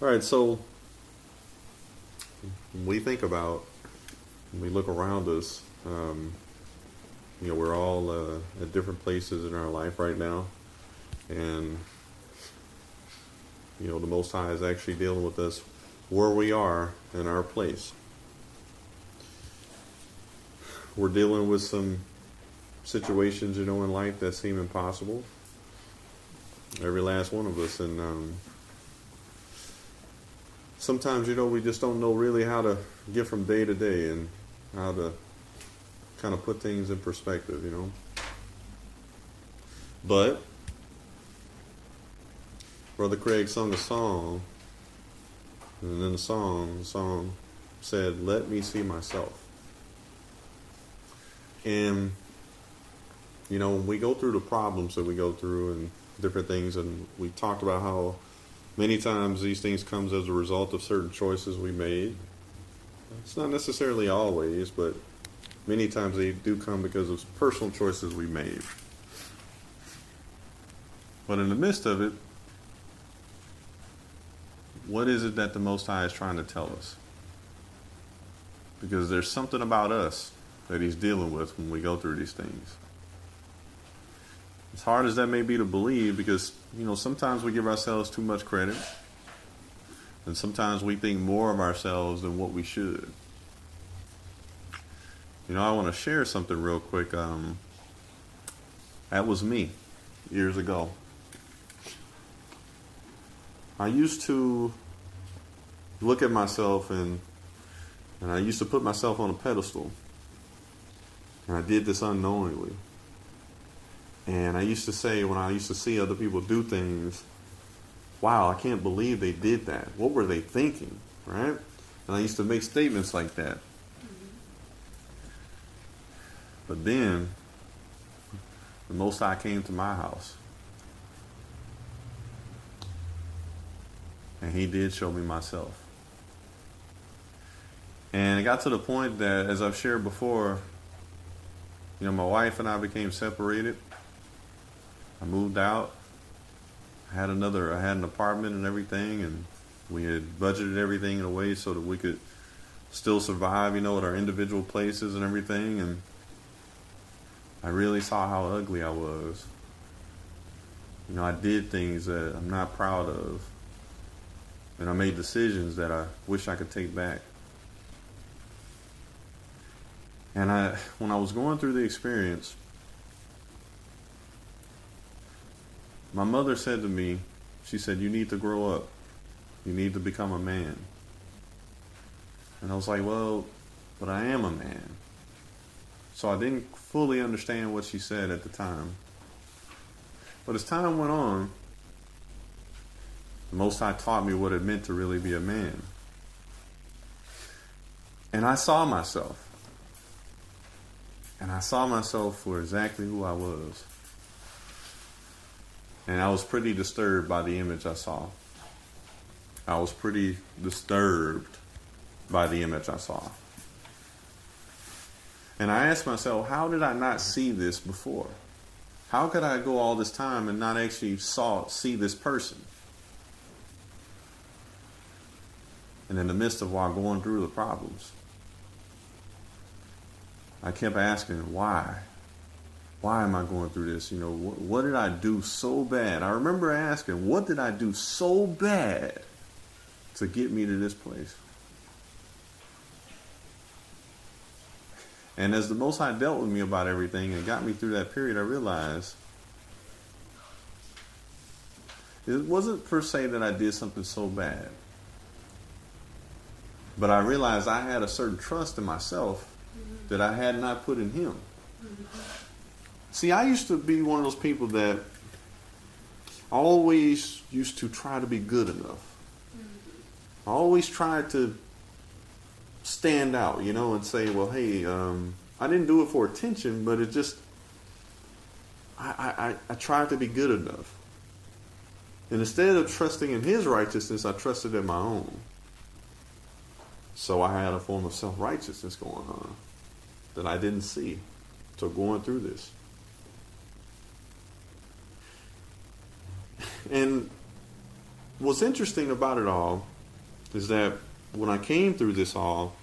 All right, so when we think about, when we look around us, we're all at different places in our life right now, and the Most High is actually dealing with us where we are in our place. We're dealing with some situations, in life that seem impossible. Every last one of us, and sometimes, we just don't know really how to get from day to day and how to kind of put things in perspective. But Brother Craig sung a song, and in the song said, "Let me see myself." And, when we go through the problems that we go through and different things, and we talked about how many times these things comes as a result of certain choices we made. It's not necessarily always, but many times they do come because of personal choices we made. But in the midst of it, what is it that the Most High is trying to tell us? Because there's something about us that He's dealing with when we go through these things. As hard as that may be to believe, because, sometimes we give ourselves too much credit. And sometimes we think more of ourselves than what we should. I want to share something real quick. That was me years ago. I used to look at myself and I used to put myself on a pedestal. And I did this unknowingly. And I used to say, when I used to see other people do things, wow, I can't believe they did that. What were they thinking, right? And I used to make statements like that. But then, the Most High came to my house. And He did show me myself. And it got to the point that, as I've shared before, my wife and I became separated. I moved out. I had an apartment and everything, and we had budgeted everything in a way so that we could still survive, at our individual places and everything. And I really saw how ugly I was. I did things that I'm not proud of. And I made decisions that I wish I could take back. And when I was going through the experience, my mother said to me, she said, "You need to grow up. You need to become a man." And I was like, well, but I am a man. So I didn't fully understand what she said at the time. But as time went on, the Most High taught me what it meant to really be a man. And I saw myself. And I saw myself for exactly who I was. And I was pretty disturbed by the image I saw. I was pretty disturbed by the image I saw. And I asked myself, how did I not see this before? How could I go all this time and not actually see this person? And in the midst of while going through the problems, I kept asking, why? Why am I going through this? What did I do so bad? I remember asking, what did I do so bad to get me to this place? And as the Most High dealt with me about everything and got me through that period, I realized it wasn't per se that I did something so bad. But I realized I had a certain trust in myself that I had not put in Him. See, I used to be one of those people that always used to try to be good enough. I always tried to stand out, and say, well, hey, I didn't do it for attention, but it just, I tried to be good enough. And instead of trusting in His righteousness, I trusted in my own. So I had a form of self-righteousness going on that I didn't see until going through this. And what's interesting about it all is that when I came through this all,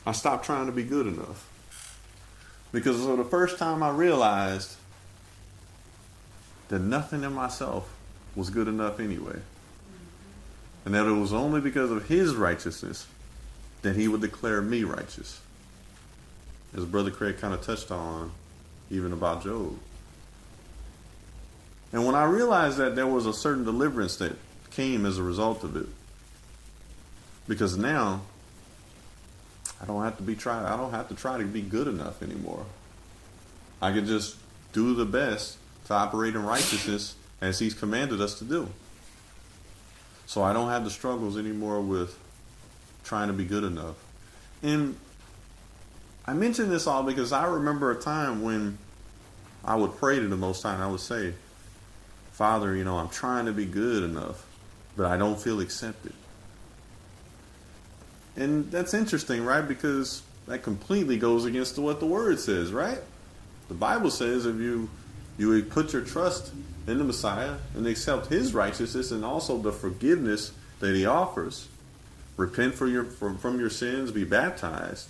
I stopped trying to be good enough. Because for the first time I realized that nothing in myself was good enough anyway. And that it was only because of his righteousness that he would declare me righteous. As Brother Craig kind of touched on, even about Job. And when I realized that, there was a certain deliverance that came as a result of it. Because now, I don't have to try to be good enough anymore. I can just do the best to operate in righteousness as he's commanded us to do. So I don't have the struggles anymore with trying to be good enough. And I mention this all because I remember a time when I would pray to the Most High and I would say, Father, I'm trying to be good enough, but I don't feel accepted. And that's interesting, right? Because that completely goes against what the Word says, right? The Bible says if you would put your trust in the Messiah and accept his righteousness and also the forgiveness that he offers, repent from your sins, be baptized,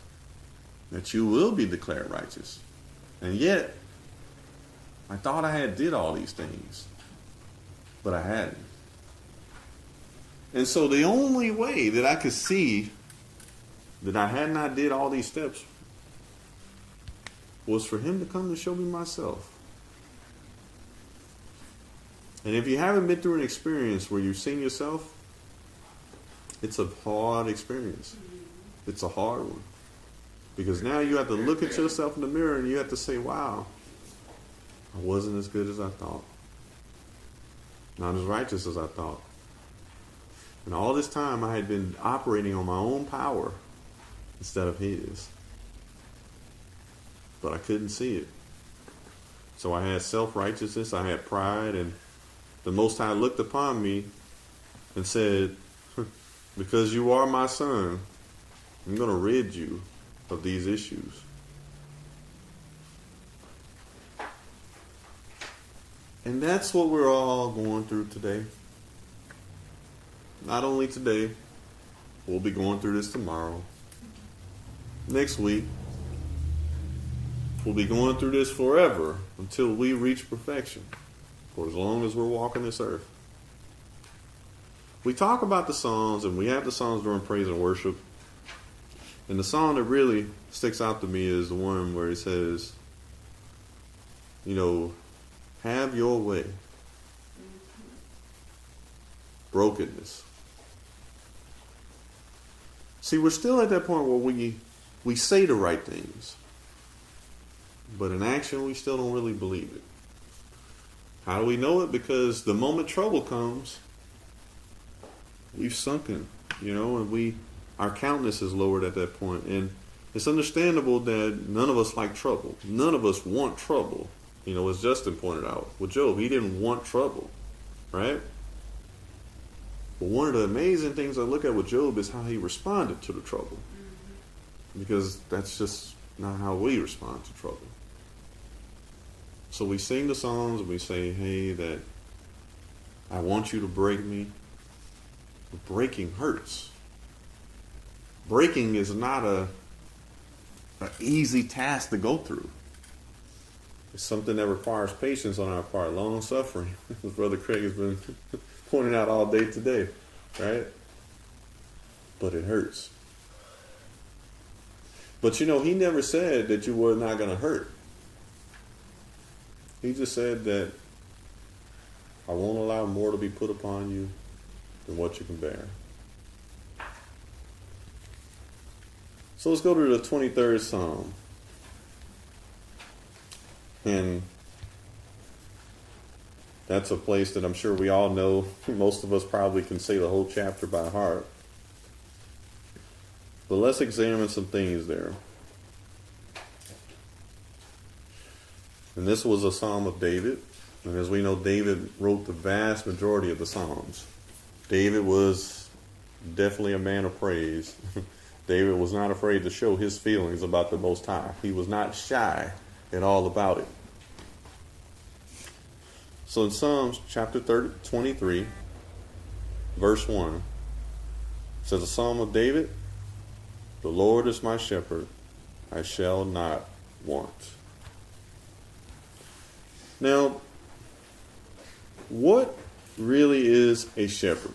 that you will be declared righteous. And yet, I thought I had did all these things, but I hadn't. And so the only way that I could see that I had not did all these steps was for him to come to show me myself. And if you haven't been through an experience where you've seen yourself, it's a hard experience. It's a hard one. Because now you have to look at yourself in the mirror and you have to say, wow, I wasn't as good as I thought. Not as righteous as I thought. And all this time I had been operating on my own power instead of his. But I couldn't see it. So I had self-righteousness, I had pride, and the Most High looked upon me and said, because you are my son, I'm going to rid you of these issues. And that's what we're all going through today. Not only today, we'll be going through this tomorrow. Next week, we'll be going through this forever until we reach perfection. For as long as we're walking this earth. We talk about the Psalms, and we have the Psalms during praise and worship. And the song that really sticks out to me is the one where he says, have your way. Brokenness. See, we're still at that point where we say the right things. But in action, we still don't really believe it. How do we know it? Because the moment trouble comes, we've sunken, and our countenance is lowered at that point. And it's understandable that none of us like trouble. None of us want trouble. As Justin pointed out with Job, he didn't want trouble, right? But one of the amazing things I look at with Job is how he responded to the trouble. Because that's just not how we respond to trouble. So we sing the songs and we say, hey, that I want you to break me. But breaking hurts. Breaking is not an easy task to go through. It's something that requires patience on our part, long suffering, as Brother Craig has been pointing out all day today, right? But it hurts. But he never said that you were not going to hurt. He just said that I won't allow more to be put upon you than what you can bear. So let's go to the 23rd Psalm. And that's a place that I'm sure we all know. Most of us probably can say the whole chapter by heart. But let's examine some things there. And this was a Psalm of David. And as we know, David wrote the vast majority of the Psalms. David was definitely a man of praise. David was not afraid to show his feelings about the Most High. He was not shy at all about it. So in Psalms chapter 23, verse 1, it says, a Psalm of David, the Lord is my shepherd, I shall not want. Now, what really is a shepherd?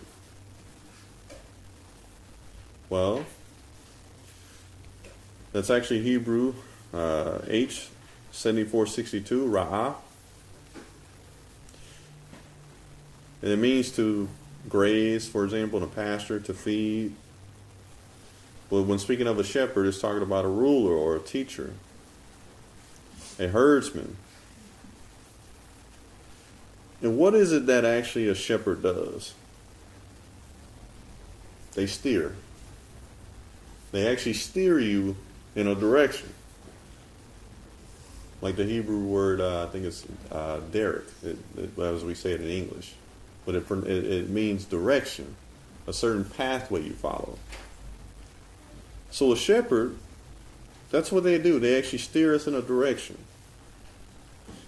Well, that's actually Hebrew H7462, Ra'ah. And it means to graze, for example, in a pasture, to feed. But when speaking of a shepherd, it's talking about a ruler or a teacher, a herdsman. And what is it that actually a shepherd does? They steer. They actually steer you in a direction. Like the Hebrew word, I think it's derek, as we say it in English. But it means direction, a certain pathway you follow. So a shepherd, that's what they do. They actually steer us in a direction.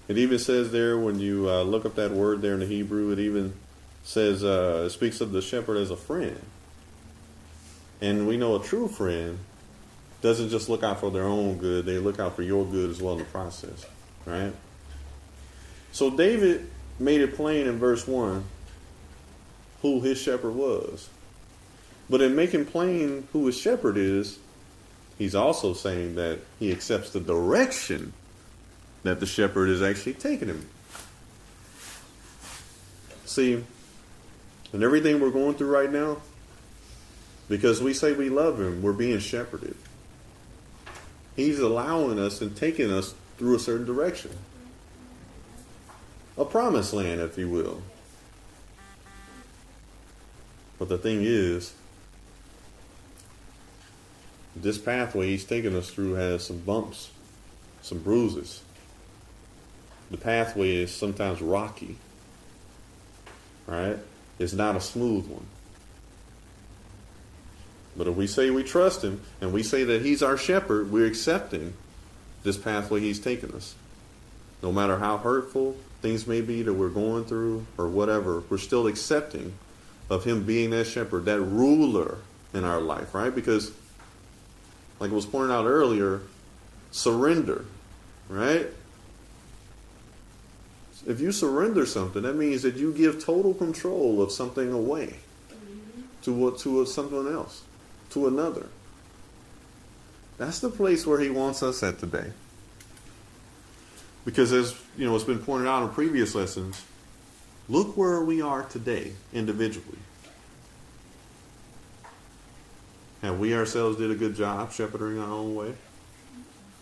It even says there, when you look up that word there in the Hebrew, it even says, it speaks of the shepherd as a friend. And we know a true friend doesn't just look out for their own good, they look out for your good as well in the process, right? So David made it plain in verse 1 who his shepherd was. But in making plain who his shepherd is, he's also saying that he accepts the direction that the shepherd is actually taking him. See, and everything we're going through right now, because we say we love him, we're being shepherded. He's allowing us and taking us through a certain direction. A promised land, if you will. But the thing is, this pathway he's taking us through has some bumps, some bruises. The pathway is sometimes rocky, right? It's not a smooth one. But if we say we trust him and we say that he's our shepherd, we're accepting this pathway he's taken us. No matter how hurtful things may be that we're going through or whatever, we're still accepting of him being that shepherd, that ruler in our life, right? Because, like it was pointed out earlier, surrender, right? If you surrender something, that means that you give total control of something away to someone else, to another. That's the place where he wants us at today. Because as you know, it's been pointed out in previous lessons, look where we are today individually. Have we ourselves did a good job shepherding our own way?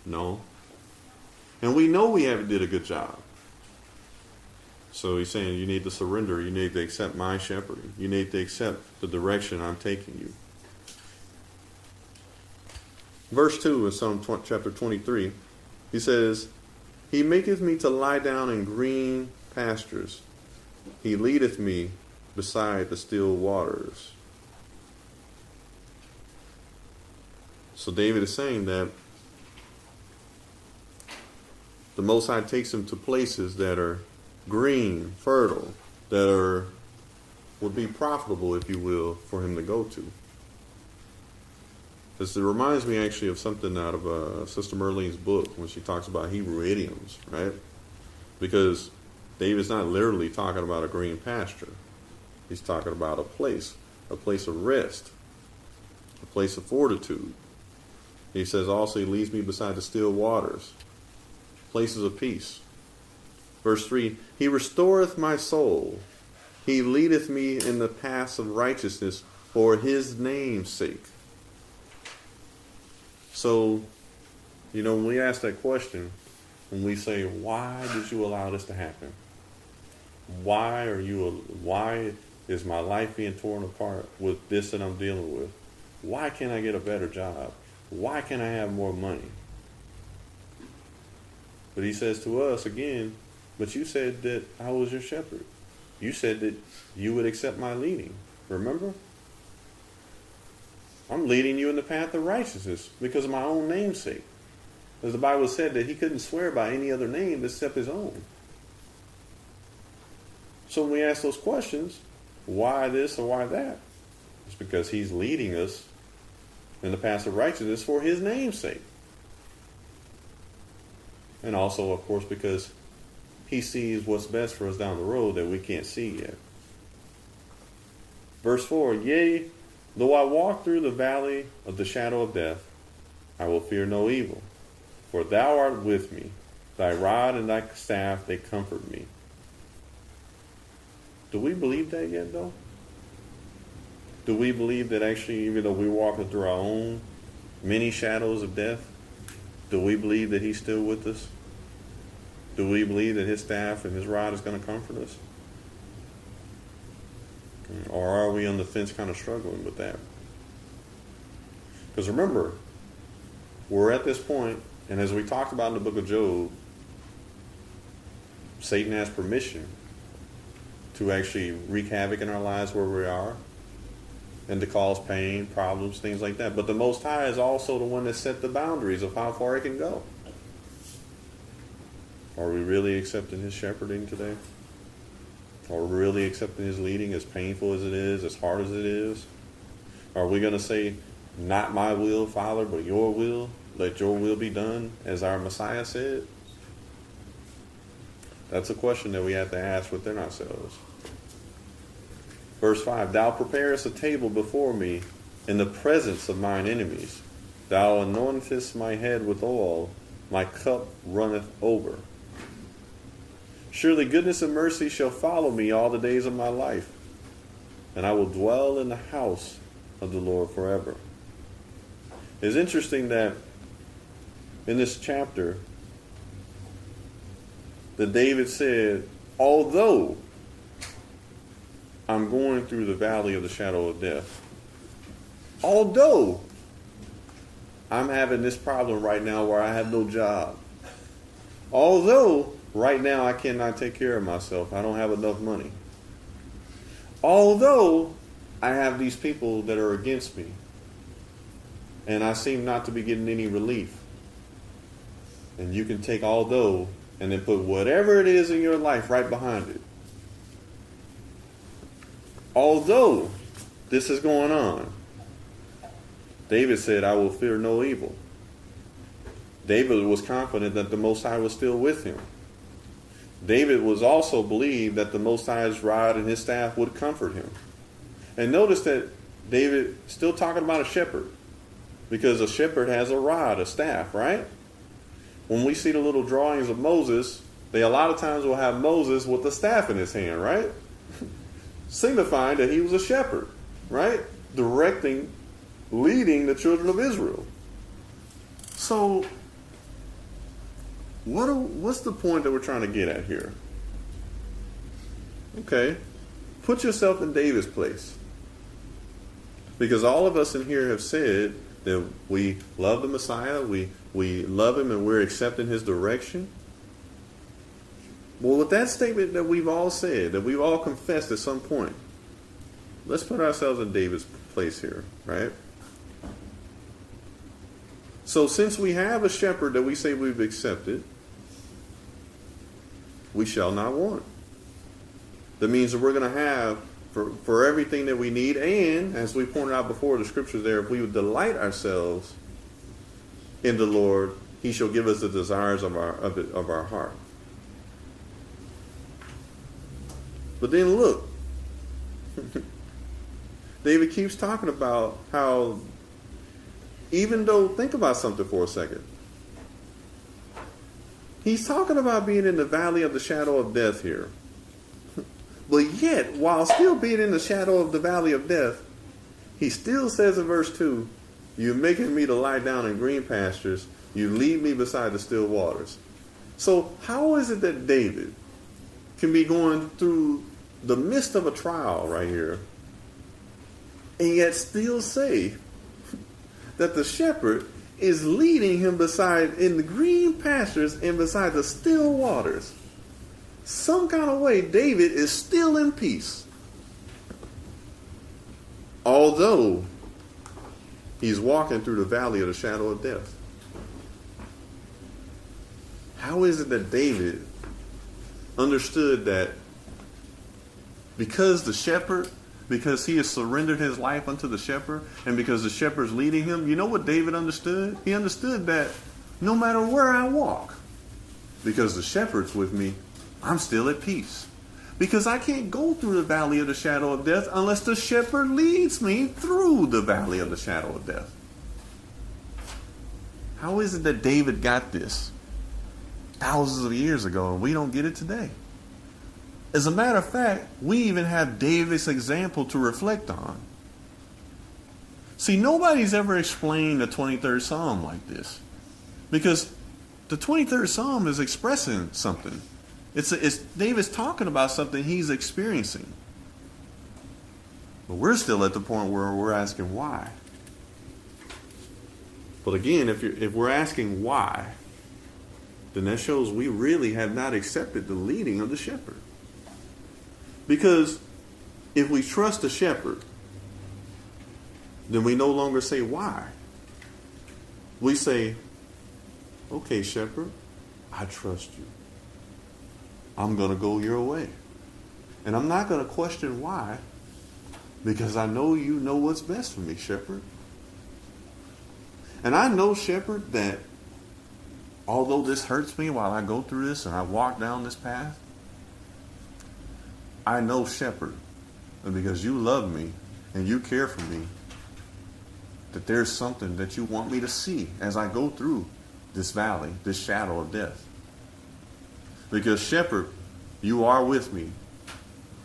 No. And we know we haven't did a good job. So he's saying you need to surrender. You need to accept my shepherding. You need to accept the direction I'm taking you. Verse 2 of Psalm chapter 23, he says, he maketh me to lie down in green pastures. He leadeth me beside the still waters. So David is saying that the Most High takes him to places that are green, fertile, that would be profitable, if you will, for him to go to. This reminds me actually of something out of Sister Merlene's book when she talks about Hebrew idioms, right? Because David's not literally talking about a green pasture. He's talking about a place of rest, a place of fortitude. He says also he leads me beside the still waters, places of peace. Verse 3, he restoreth my soul. He leadeth me in the paths of righteousness for his name's sake. So, you know, when we ask that question, when we say, why did you allow this to happen? Why is my life being torn apart with this that I'm dealing with? Why can't I get a better job? Why can't I have more money? But he says to us again, but you said that I was your shepherd. You said that you would accept my leading. Remember? I'm leading you in the path of righteousness because of my own name's sake. As the Bible said that he couldn't swear by any other name except his own. So when we ask those questions, why this or why that? It's because he's leading us in the path of righteousness for his name's sake. And also, of course, because he sees what's best for us down the road that we can't see yet. Verse 4, yea, though I walk through the valley of the shadow of death, I will fear no evil, for thou art with me. Thy rod and thy staff, they comfort me. Do we believe that yet, though? Do we believe that actually, even though we're walking through our own many shadows of death, do we believe that he's still with us? Do we believe that his staff and his rod is going to comfort us? Or are we on the fence kind of struggling with that? Because remember, we're at this point, and as we talked about in the book of Job, Satan has permission to actually wreak havoc in our lives where we are and to cause pain, problems, things like that. But the Most High is also the one that set the boundaries of how far it can go. Are we really accepting his shepherding today? Are we really accepting his leading, as painful as it is, as hard as it is? Are we going to say, not my will, Father, but your will? Let your will be done, as our Messiah said? That's a question that we have to ask within ourselves. Verse 5, thou preparest a table before me in the presence of mine enemies. Thou anointest my head with oil, my cup runneth over. Surely goodness and mercy shall follow me all the days of my life, and I will dwell in the house of the Lord forever. It's interesting that in this chapter, that David said, although I'm going through the valley of the shadow of death, although I'm having this problem right now where I have no job, although right now I cannot take care of myself, I don't have enough money, although I have these people that are against me, and I seem not to be getting any relief. And you can take although and then put whatever it is in your life right behind it. Although this is going on, David said, I will fear no evil. David was confident that the Most High was still with him. David was also believed that the Most High's rod and his staff would comfort him. And notice that David still talking about a shepherd, because a shepherd has a rod, a staff, right? When we see the little drawings of Moses, they a lot of times will have Moses with the staff in his hand, right? Signifying that he was a shepherd, right? Directing, leading the children of Israel. So, what's the point that we're trying to get at here? Okay, put yourself in David's place. Because all of us in here have said that we love the Messiah, we love him, and we're accepting his direction. Well, with that statement that we've all said, that we've all confessed at some point, let's put ourselves in David's place here, right? So since we have a shepherd that we say we've accepted, we shall not want. That means that we're going to have for everything that we need, and as we pointed out before, the scriptures there, if we would delight ourselves in the Lord, he shall give us the desires of our heart. But then look, David keeps talking about how, even though, think about something for a second. He's talking about being in the valley of the shadow of death here. But yet, while still being in the shadow of the valley of death, he still says in verse 2, you're making me to lie down in green pastures. You lead me beside the still waters. So how is it that David can be going through the midst of a trial right here and yet still say that the shepherd is leading him beside in the green pastures and beside the still waters? Some kind of way, David is still in peace. Although he's walking through the valley of the shadow of death. How is it that David understood that Because the shepherd, because he has surrendered his life unto the shepherd, and because the shepherd's leading him, you know what David understood? He understood that no matter where I walk, because the shepherd's with me, I'm still at peace. Because I can't go through the valley of the shadow of death unless the shepherd leads me through the valley of the shadow of death. How is it that David got this thousands of years ago and we don't get it today? As a matter of fact, we even have David's example to reflect on. See, nobody's ever explained the 23rd Psalm like this. Because the 23rd Psalm is expressing something. It's David's talking about something he's experiencing. But we're still at the point where we're asking why. But again, if we're asking why, then that shows we really have not accepted the leading of the shepherd. Because if we trust the shepherd, then we no longer say why. We say, okay, shepherd, I trust you. I'm going to go your way. And I'm not going to question why, because I know you know what's best for me, shepherd. And I know, shepherd, that although this hurts me while I go through this and I walk down this path, I know, shepherd, and because you love me and you care for me, that there's something that you want me to see as I go through this valley, this shadow of death. Because, shepherd, you are with me,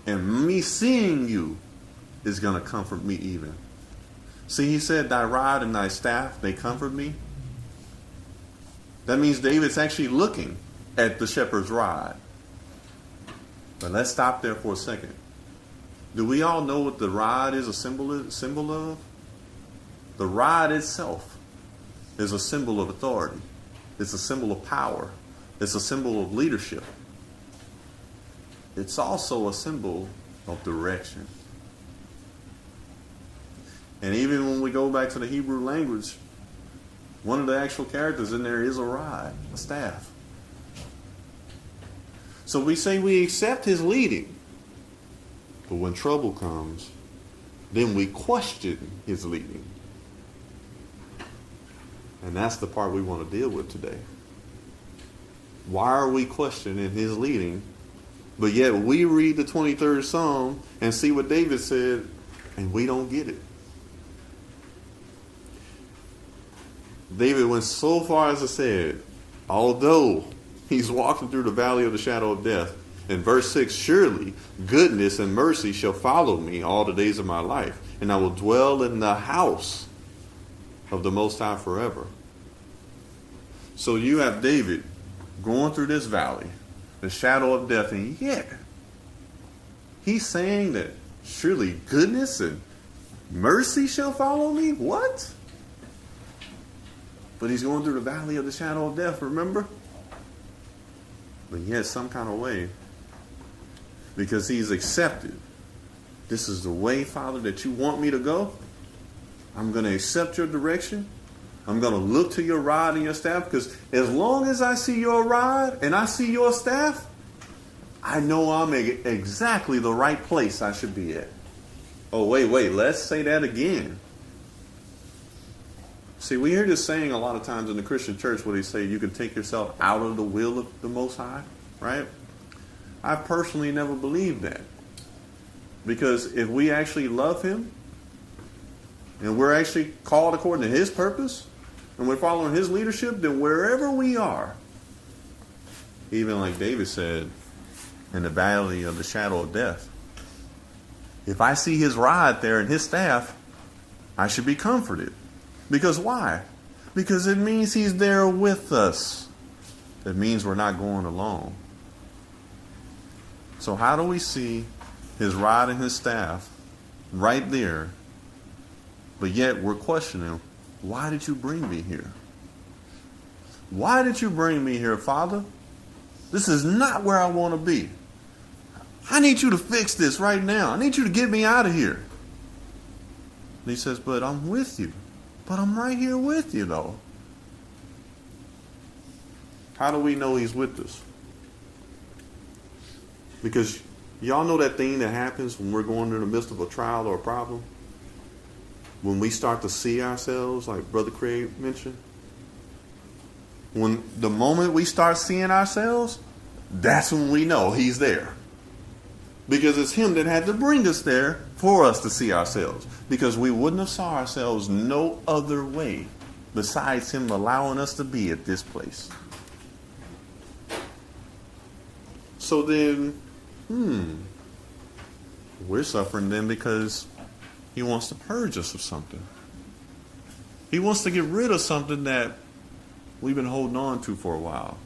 and me seeing you is going to comfort me even. See, he said, thy rod and thy staff, they comfort me. That means David's actually looking at the shepherd's rod. But let's stop there for a second. Do we all know what the rod is a symbol of? The rod itself is a symbol of authority. It's a symbol of power. It's a symbol of leadership. It's also a symbol of direction. And even when we go back to the Hebrew language, one of the actual characters in there is a rod, a staff. So we say we accept his leading. But when trouble comes, then we question his leading. And that's the part we want to deal with today. Why are we questioning his leading? But yet we read the 23rd Psalm and see what David said, and we don't get it. David went so far as to say, although he's walking through the valley of the shadow of death, in verse 6, surely goodness and mercy shall follow me all the days of my life, and I will dwell in the house of the Most High forever. So you have David going through this valley, the shadow of death, and yet he's saying that surely goodness and mercy shall follow me? What? But he's going through the valley of the shadow of death, remember? But yet some kind of way, because he's accepted, this is the way, Father, that you want me to go. I'm going to accept your direction. I'm going to look to your rod and your staff, because as long as I see your rod and I see your staff, I know I'm exactly the right place I should be at. Oh, wait, let's say that again. See, we hear this saying a lot of times in the Christian church where they say you can take yourself out of the will of the Most High, right? I personally never believed that. Because if we actually love him, and we're actually called according to his purpose, and we're following his leadership, then wherever we are, even like David said, in the valley of the shadow of death, if I see his rod there and his staff, I should be comforted. Because why? Because it means he's there with us. It means we're not going alone. So how do we see his rod and his staff right there, but yet we're questioning, why did you bring me here? Why did you bring me here, Father? This is not where I want to be. I need you to fix this right now. I need you to get me out of here. And he says, but I'm with you. But I'm right here with you, though. How do we know he's with us? Because Y'all know that thing that happens when we're going in the midst of a trial or a problem? When we start to see ourselves, like Brother Craig mentioned. When the moment we start seeing ourselves, that's when we know he's there. Because it's him that had to bring us there for us to see ourselves. Because we wouldn't have saw ourselves no other way besides him allowing us to be at this place. So then, we're suffering then because he wants to purge us of something. He wants to get rid of something that we've been holding on to for a while.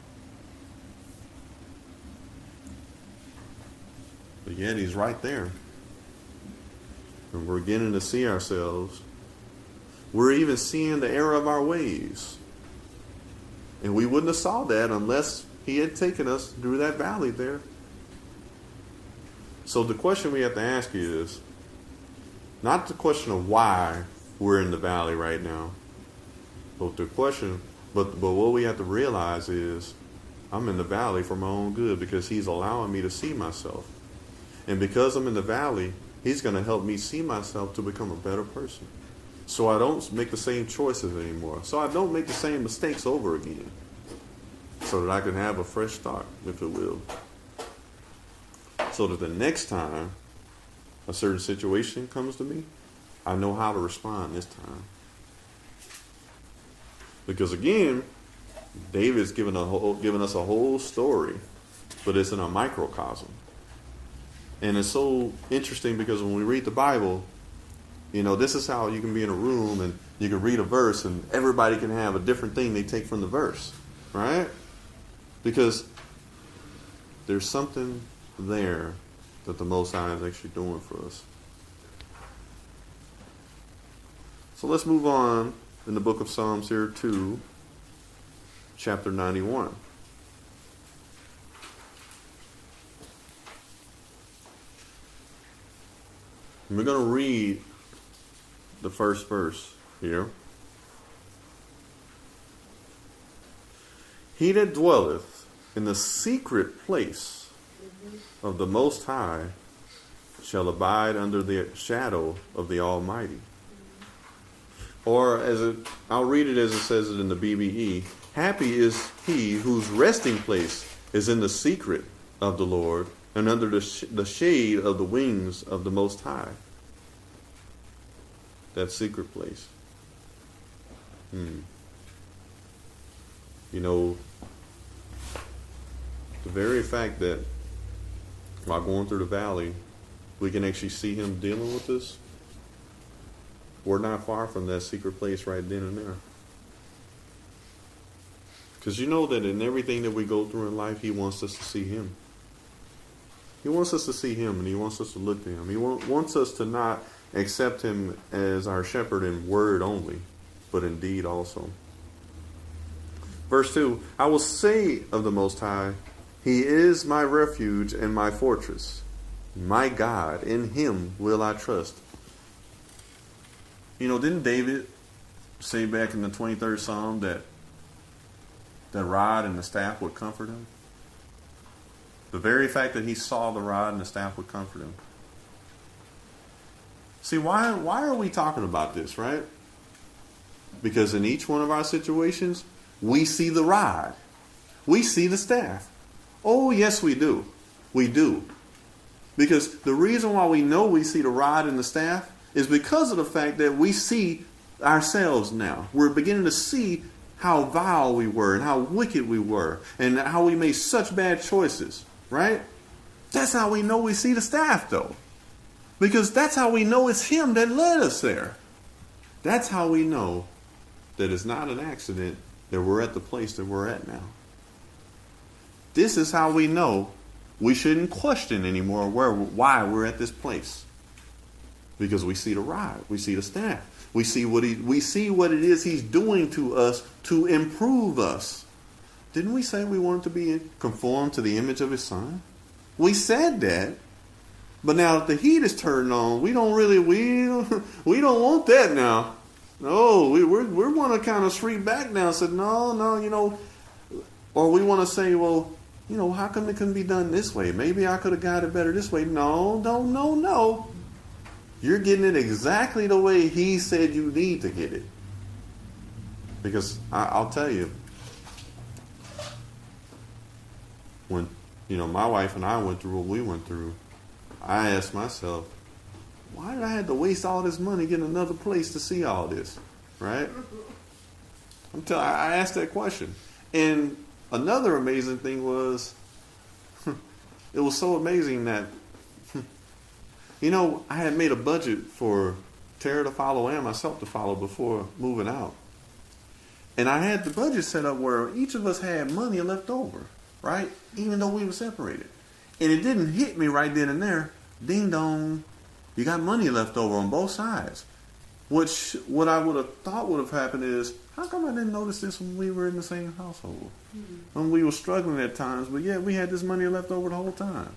But yet he's right there. And we're beginning to see ourselves. We're even seeing the error of our ways. And we wouldn't have saw that unless he had taken us through that valley there. So the question we have to ask is, not the question of why we're in the valley right now, but the question, but what we have to realize is, I'm in the valley for my own good because he's allowing me to see myself. And because I'm in the valley, he's going to help me see myself to become a better person. So I don't make the same choices anymore. So I don't make the same mistakes over again. So that I can have a fresh start, if it will. So that the next time a certain situation comes to me, I know how to respond this time. Because again, David's given us a whole story, but it's in a microcosm. And it's so interesting because when we read the Bible, you know, this is how you can be in a room and you can read a verse and everybody can have a different thing they take from the verse, right? Because there's something there that the Most High is actually doing for us. So let's move on in the book of Psalms here to chapter 91. And we're going to read the first verse here. He that dwelleth in the secret place of the Most High shall abide under the shadow of the Almighty. Or I'll read it as it says it in the BBE. Happy is he whose resting place is in the secret of the Lord and under the shade of the wings of the Most High. That secret place. You know, the very fact that while going through the valley, we can actually see him dealing with us. We're not far from that secret place right then and there. Because you know that in everything that we go through in life, he wants us to see him. He wants us to see him and he wants us to look to him. He wants us to not accept him as our shepherd in word only, but in deed also. Verse 2, I will say of the Most High, he is my refuge and my fortress. My God, in him will I trust. You know, didn't David say back in the 23rd Psalm that the rod and the staff would comfort him? The very fact that he saw the rod and the staff would comfort him. See, why are we talking about this, right? Because in each one of our situations, we see the rod. We see the staff. Oh, yes, we do. We do. Because the reason why we know we see the rod and the staff is because of the fact that we see ourselves now. We're beginning to see how vile we were and how wicked we were and how we made such bad choices, right? That's how we know we see the staff, though. Because that's how we know it's him that led us there. That's how we know that it's not an accident that we're at the place that we're at now. This is how we know we shouldn't question anymore why we're at this place. Because we see the rod, we see the staff, we see what it is he's doing to us to improve us. Didn't we say we wanted to be conformed to the image of his Son? We said that, but now if the heat is turned on, we don't want that now. No, we want to kind of shrink back now and say no, you know, or we want to say, well, how come it couldn't be done this way? Maybe I could have got it better this way. No, no, no, no. You're getting it exactly the way he said you need to get it. Because I'll tell you, when, my wife and I went through what we went through, I asked myself, why did I have to waste all this money getting another place to see all this? Right? I asked that question. And another amazing thing was, it was so amazing that, I had made a budget for Tara to follow and myself to follow before moving out. And I had the budget set up where each of us had money left over, right? Even though we were separated. And it didn't hit me right then and there. Ding dong. You got money left over on both sides. What I would have thought would have happened is, how come I didn't notice this when we were in the same household? When we were struggling at times, but yet we had this money left over the whole time.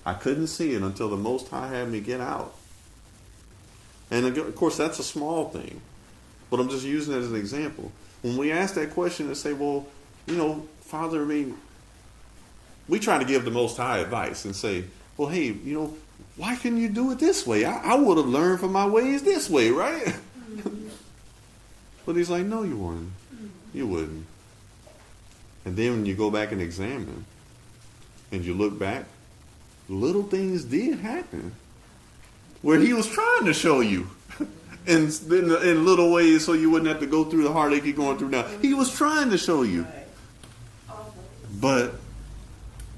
I couldn't see it until the Most High had me get out. And of course, that's a small thing. But I'm just using it as an example. When we ask that question and say, well, Father, we try to give the Most High advice and say, well, hey, why couldn't you do it this way? I would have learned from my ways this way, right? But he's like, no, you wouldn't. You wouldn't. And then when you go back and examine and you look back, little things did happen where he was trying to show you in little ways so you wouldn't have to go through the heartache you're going through now. He was trying to show you. But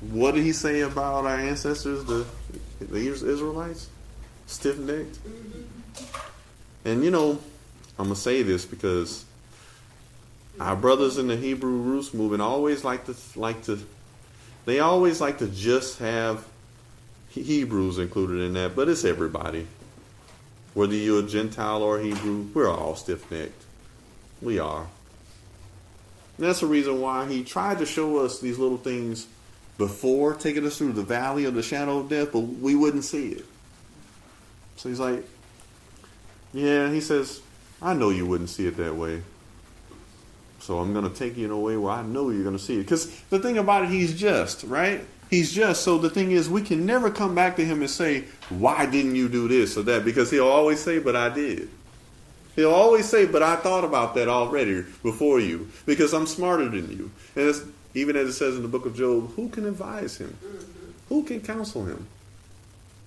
what did he say about our ancestors, the Israelites? Stiff-necked. And I'm going to say this because our brothers in the Hebrew roots movement always like to just have Hebrews included in that, but it's everybody. Whether you're a Gentile or a Hebrew, we're all stiff-necked. We are. And that's the reason why he tried to show us these little things before taking us through the valley of the shadow of death, but we wouldn't see it. So he's like, he says, I know you wouldn't see it that way. So I'm going to take you in a way where I know you're going to see it. Because the thing about it, he's just, right? He's just. So the thing is, we can never come back to him and say, why didn't you do this or that? Because he'll always say, but I did. He'll always say, but I thought about that already before you. Because I'm smarter than you. And even as it says in the book of Job, who can advise him? Who can counsel him?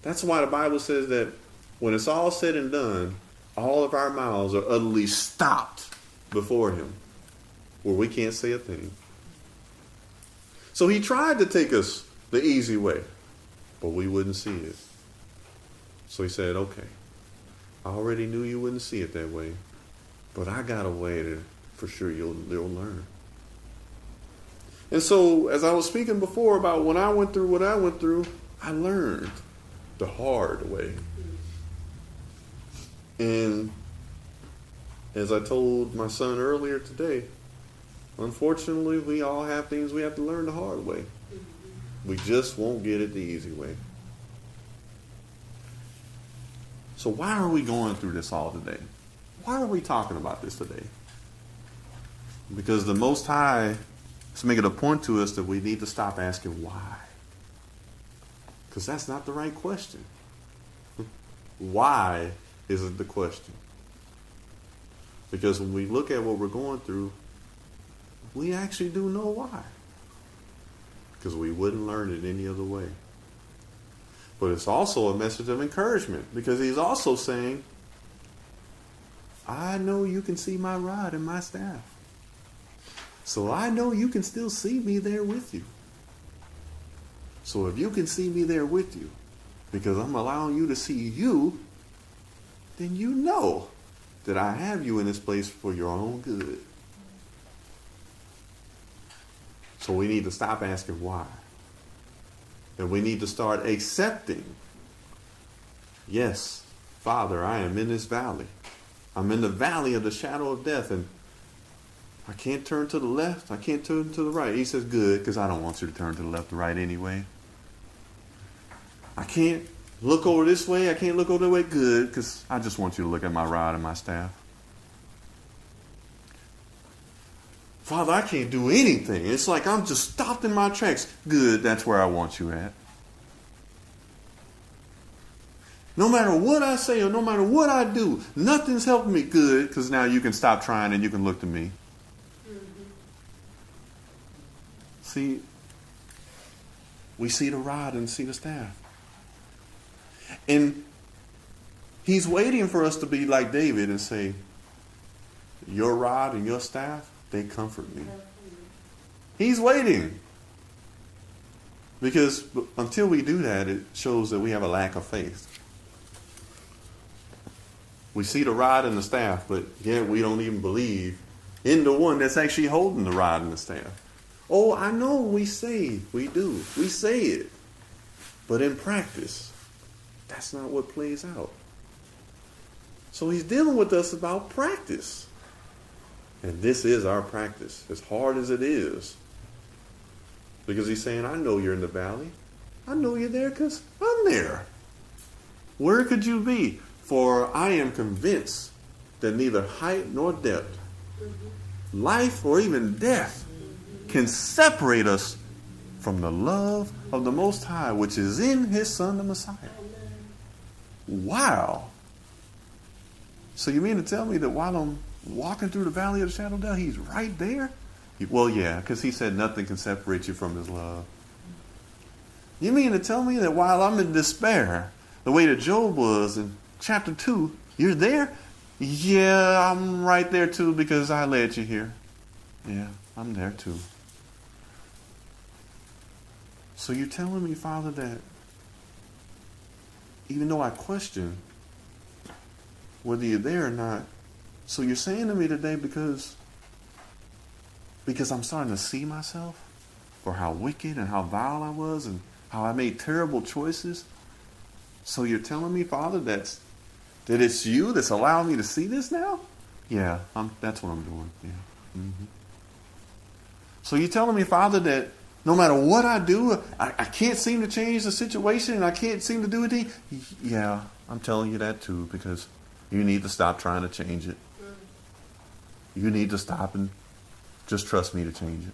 That's why the Bible says that when it's all said and done, all of our mouths are utterly stopped before him, where we can't say a thing. So he tried to take us the easy way, but we wouldn't see it. So he said, okay, I already knew you wouldn't see it that way, but I got a way to, for sure you'll learn. And so, as I was speaking before about when I went through what I went through, I learned the hard way. And as I told my son earlier today, unfortunately, we all have things we have to learn the hard way. We just won't get it the easy way. So why are we going through this all today? Why are we talking about this today? Because the Most High is making a point to us that we need to stop asking why. Because that's not the right question. Why isn't the question? Because when we look at what we're going through, we actually do know why. Because we wouldn't learn it any other way. But it's also a message of encouragement. Because he's also saying, I know you can see my rod and my staff. So I know you can still see me there with you. So if you can see me there with you, because I'm allowing you to see you, then you know that I have you in this place for your own good. So we need to stop asking why. And we need to start accepting, yes, Father, I am in this valley. I'm in the valley of the shadow of death, and I can't turn to the left. I can't turn to the right. He says, good, because I don't want you to turn to the left or right anyway. I can't look over this way. I can't look over that way. Good, because I just want you to look at my rod and my staff. Father, I can't do anything. It's like I'm just stopped in my tracks. Good, that's where I want you at. No matter what I say or no matter what I do, nothing's helping me. Good, because now you can stop trying and you can look to me. See, we see the rod and see the staff. And he's waiting for us to be like David and say, your rod and your staff, they comfort me. He's waiting. Because until we do that, it shows that we have a lack of faith. We see the rod and the staff, but yet we don't even believe in the one that's actually holding the rod and the staff. Oh, I know we say we do. We say it. But in practice, that's not what plays out. So he's dealing with us about practice. And this is our practice, as hard as it is. Because he's saying, I know you're in the valley. I know you're there because I'm there. Where could you be? For I am convinced that neither height nor depth, life or even death, can separate us from the love of the Most High, which is in His Son, the Messiah. Wow. So you mean to tell me that while I'm walking through the valley of the shadow of death, He's right there? Well, yeah, because He said nothing can separate you from His love. You mean to tell me that while I'm in despair, the way that Job was in chapter 2, you're there? Yeah, I'm right there too because I led you here. Yeah, I'm there too. So you're telling me, Father, that even though I question whether you're there or not, so you're saying to me today because I'm starting to see myself for how wicked and how vile I was and how I made terrible choices. So you're telling me, Father, that it's you that's allowing me to see this now? Yeah, that's what I'm doing. Yeah. Mm-hmm. So you're telling me, Father, that no matter what I do, I can't seem to change the situation and I can't seem to do anything? Yeah, I'm telling you that too because you need to stop trying to change it. You need to stop and just trust me to change it.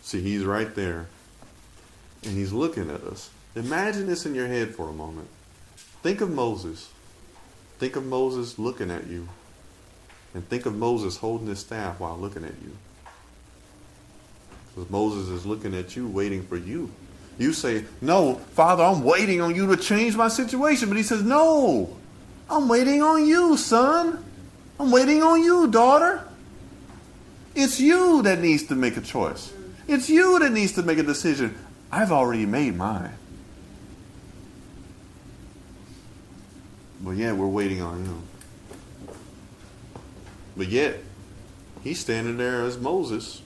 See, He's right there. And He's looking at us. Imagine this in your head for a moment. Think of Moses. Think of Moses looking at you. And think of Moses holding his staff while looking at you. Because Moses is looking at you, waiting for you. You say, no, Father, I'm waiting on you to change my situation. But He says, no, I'm waiting on you, son. I'm waiting on you, daughter. It's you that needs to make a choice. It's you that needs to make a decision. I've already made mine. But yet we're waiting on Him. But yet, He's standing there as Moses.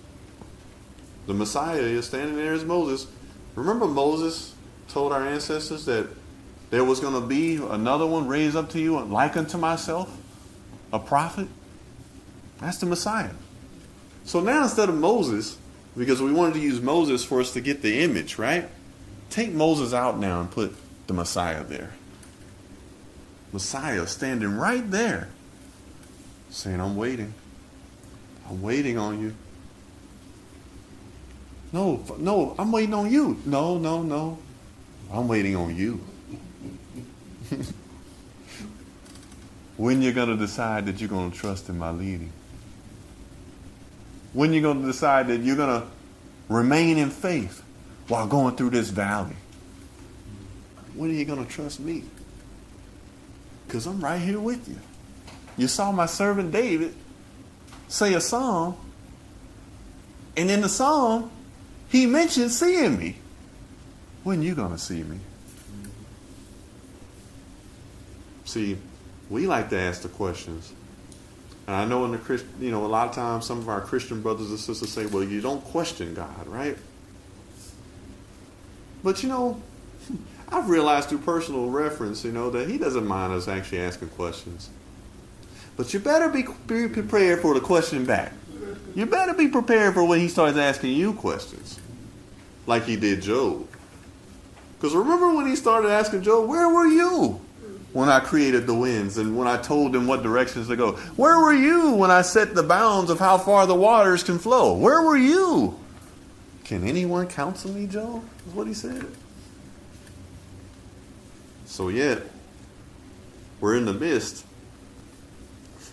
The Messiah is standing there as Moses. Remember Moses told our ancestors that there was going to be another one raised up to you like unto myself, a prophet? That's the Messiah. So now instead of Moses, because we wanted to use Moses for us to get the image, right? Take Moses out now and put the Messiah there. Messiah standing right there saying, I'm waiting. I'm waiting on you. No, I'm waiting on you. No. I'm waiting on you. When you're going to decide that you're going to trust in my leading? When you're going to decide that you're going to remain in faith while going through this valley? When are you going to trust me? Because I'm right here with you. You saw my servant David say a psalm, and in the psalm, he mentioned seeing me. When are you going to see me? See, we like to ask the questions. And I know in the a lot of times some of our Christian brothers and sisters say, well, you don't question God, right? But I've realized through personal reference, that He doesn't mind us actually asking questions. But you better be prepared for the question back. You better be prepared for when He starts asking you questions. Like He did Job. Because remember when He started asking Job, where were you? when I created the winds and when I told them what directions to go? Where were you when I set the bounds of how far the waters can flow? Where were you? Can anyone counsel me, Joe? Is what he said. So yet, we're in the midst.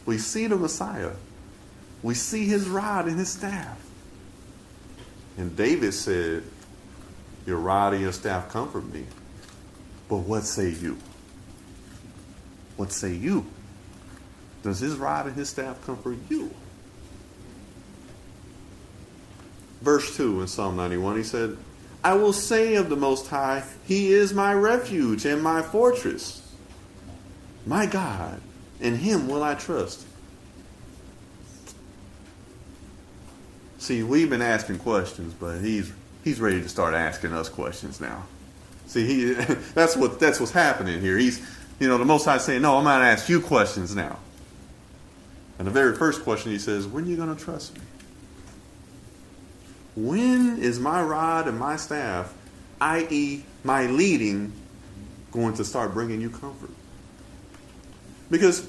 We see the Messiah. We see his rod and his staff. And David said, your rod and your staff comfort me. But what say you? What say you? Does his rod and his staff comfort you? Verse 2 in Psalm 91, he said, I will say of the Most High, he is my refuge and my fortress. My God, in him will I trust. See, we've been asking questions, but he's ready to start asking us questions now. See, that's what's happening here. The Most High saying, no, I'm going to ask you questions now. And the very first question he says, when are you going to trust me? When is my rod and my staff, i.e. my leading, going to start bringing you comfort? Because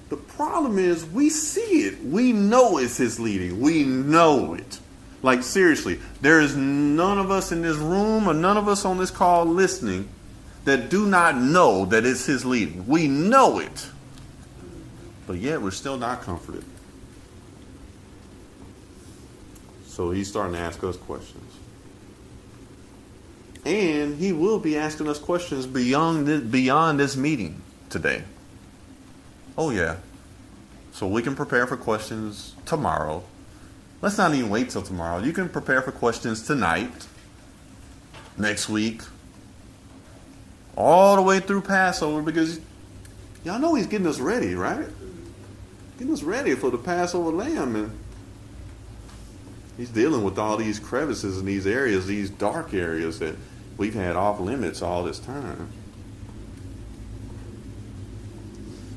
the problem is we see it. We know it's his leading. We know it. Like seriously, there is none of us in this room or none of us on this call listening that do not know that it's his leading. We know it. But yet we're still not comforted. So he's starting to ask us questions. And he will be asking us questions beyond this meeting today. Oh yeah. So we can prepare for questions tomorrow. Let's not even wait till tomorrow. You can prepare for questions tonight, next week, all the way through Passover, because y'all know he's getting us ready, right? Getting us ready for the Passover lamb. And he's dealing with all these crevices in these areas, these dark areas that we've had off limits all this time.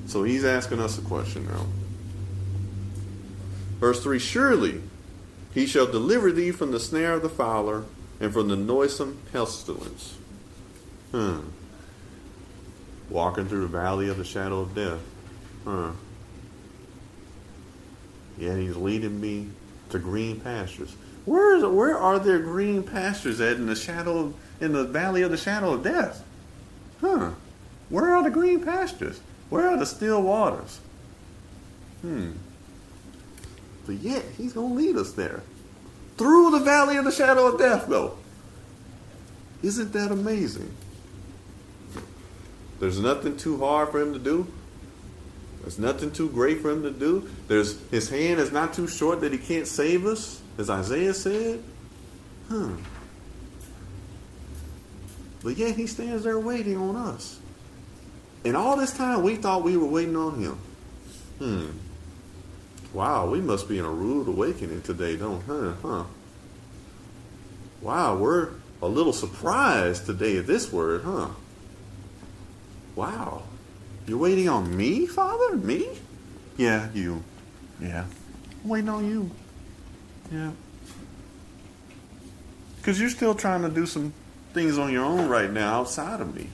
So he's asking us a question now. Verse 3, surely he shall deliver thee from the snare of the fowler and from the noisome pestilence. Walking through the valley of the shadow of death. Yet he's leading me to green pastures. Where are there green pastures at in the valley of the shadow of death? Where are the green pastures? Where are the still waters? But yet he's going to lead us there. Through the valley of the shadow of death, though. Isn't that amazing? There's nothing too hard for him to do. There's nothing too great for him to do. His hand is not too short that he can't save us, as Isaiah said. But yet he stands there waiting on us. And all this time we thought we were waiting on him. Wow, we must be in a rude awakening today, don't we? Wow, we're a little surprised today at this word, Wow. You're waiting on me, Father? Me? Yeah, you. Yeah. I'm waiting on you. Yeah. Because you're still trying to do some things on your own right now outside of me.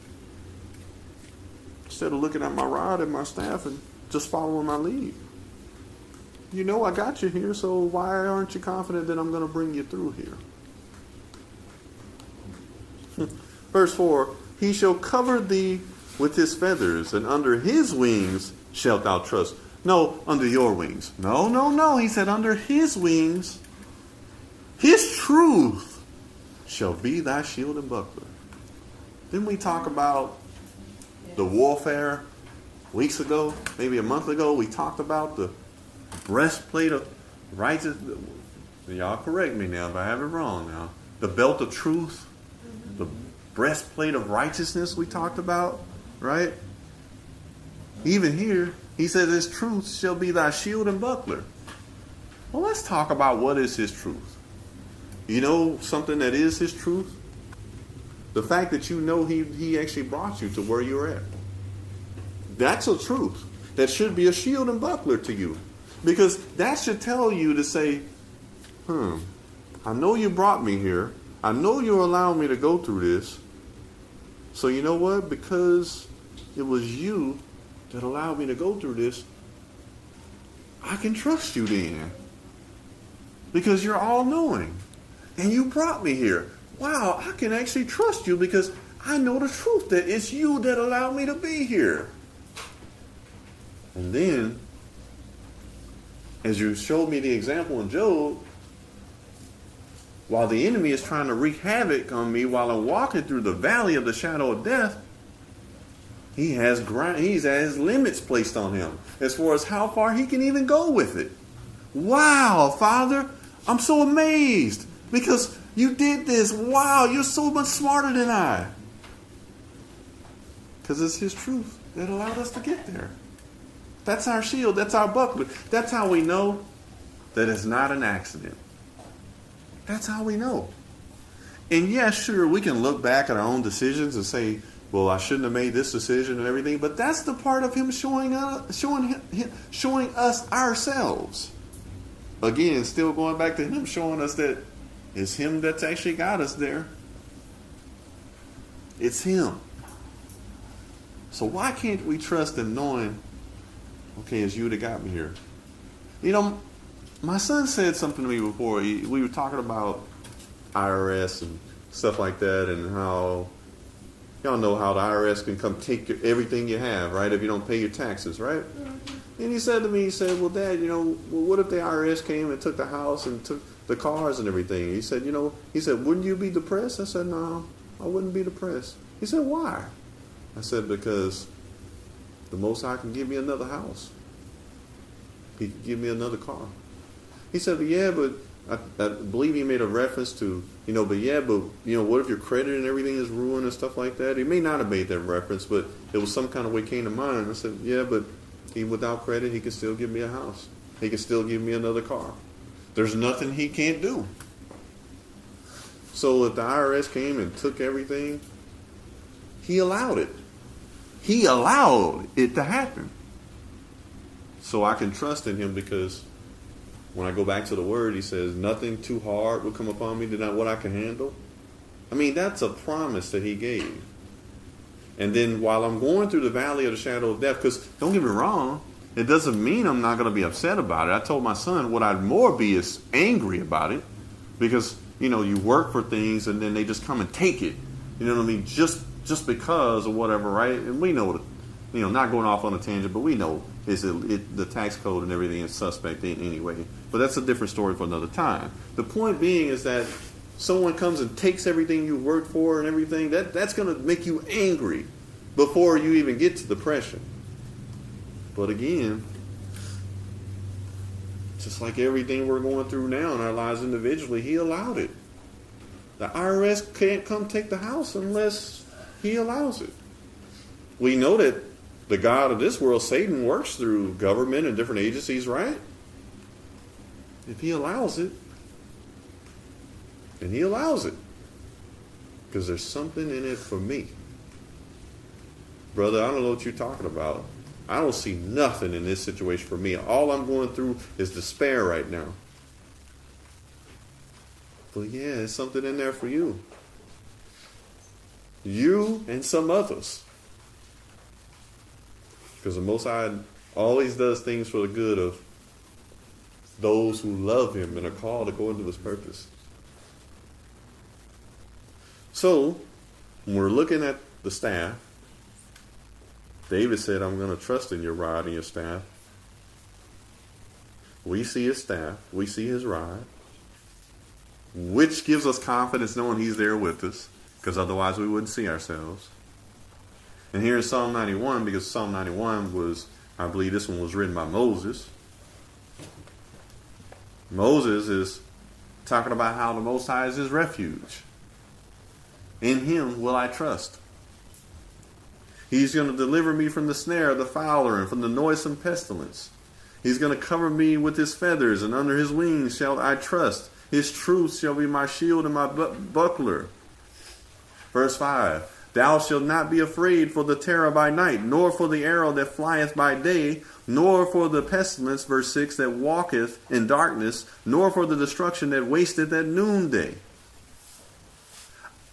Instead of looking at my rod and my staff and just following my lead. You know I got you here, so why aren't you confident that I'm going to bring you through here? Verse 4, he shall cover thee with his feathers, and under his wings shalt thou trust. No, under your wings. No. He said under his wings, his truth shall be thy shield and buckler. Didn't we talk about the warfare weeks ago, maybe a month ago? We talked about the breastplate of righteousness. Y'all correct me now if I have it wrong now. The belt of truth, the breastplate of righteousness we talked about, right? Even here, he says his truth shall be thy shield and buckler. Well, let's talk about what is his truth. You know something that is his truth? The fact that you know he actually brought you to where you're at. That's a truth. That should be a shield and buckler to you. Because that should tell you to say, I know you brought me here. I know you're allowing me to go through this. So you know what? Because it was you that allowed me to go through this, I can trust you then. Because you're all knowing. And you brought me here. Wow, I can actually trust you because I know the truth that it's you that allowed me to be here. And then, as you showed me the example in Job, while the enemy is trying to wreak havoc on me while I'm walking through the valley of the shadow of death, he's has limits placed on him as far as how far he can even go with it. Wow, Father, I'm so amazed because you did this. Wow, you're so much smarter than I. Because it's his truth that allowed us to get there. That's our shield. That's our buckler. That's how we know that it's not an accident. That's how we know. And yes, sure, we can look back at our own decisions and say, well, I shouldn't have made this decision and everything. But that's the part of him showing us ourselves. Again, still going back to him showing us that it's him that's actually got us there. It's him. So why can't we trust in knowing, okay, it's you that got me here? You know, my son said something to me before. We were talking about IRS and stuff like that, and how y'all know how the IRS can come take everything you have, right? If you don't pay your taxes, right? And he said to me, he said, well, Dad, what if the IRS came and took the house and took the cars and everything? He said, wouldn't you be depressed? I said, no, I wouldn't be depressed. He said, why? I said, because the Most High can give me another house. He can give me another car. He said, yeah, but I believe he made a reference to, what if your credit and everything is ruined and stuff like that? He may not have made that reference, but it was some kind of way came to mind. I said, yeah, but without credit, he can still give me a house. He can still give me another car. There's nothing he can't do. So if the IRS came and took everything, he allowed it. He allowed it to happen. So I can trust in him because when I go back to the word, he says, nothing too hard will come upon me, not what I can handle. I mean, that's a promise that he gave. And then while I'm going through the valley of the shadow of death, because don't get me wrong, it doesn't mean I'm not going to be upset about it. I told my son what I'd more be is angry about it because, you work for things and then they just come and take it. You know what I mean? Just because or whatever, right? And we know, not going off on a tangent, but we know the tax code and everything is suspect anyway. But that's a different story for another time. The point being is that someone comes and takes everything you worked for and everything, that's going to make you angry before you even get to depression. But again, just like everything we're going through now in our lives individually, he allowed it. The IRS can't come take the house unless he allows it. We know that the God of this world, Satan, works through government and different agencies, right? If he allows it, and he allows it, because there's something in it for me. Brother, I don't know what you're talking about. I don't see nothing in this situation for me. All I'm going through is despair right now. But yeah, there's something in there for you. You and some others. Because the Most High always does things for the good of those who love him and are called according to his purpose. So, when we're looking at the staff, David said, I'm going to trust in your rod and your staff. We see his staff. We see his rod. Which gives us confidence knowing he's there with us. Because otherwise we wouldn't see ourselves. And here in Psalm 91, because Psalm 91 was, I believe this one was written by Moses. Moses is talking about how the Most High is his refuge. In him will I trust. He's going to deliver me from the snare of the fowler and from the noisome pestilence. He's going to cover me with his feathers, and under his wings shall I trust. His truth shall be my shield and my buckler. Verse 5. Thou shalt not be afraid for the terror by night, nor for the arrow that flieth by day, nor for the pestilence, verse 6, that walketh in darkness, nor for the destruction that wasteth at noonday.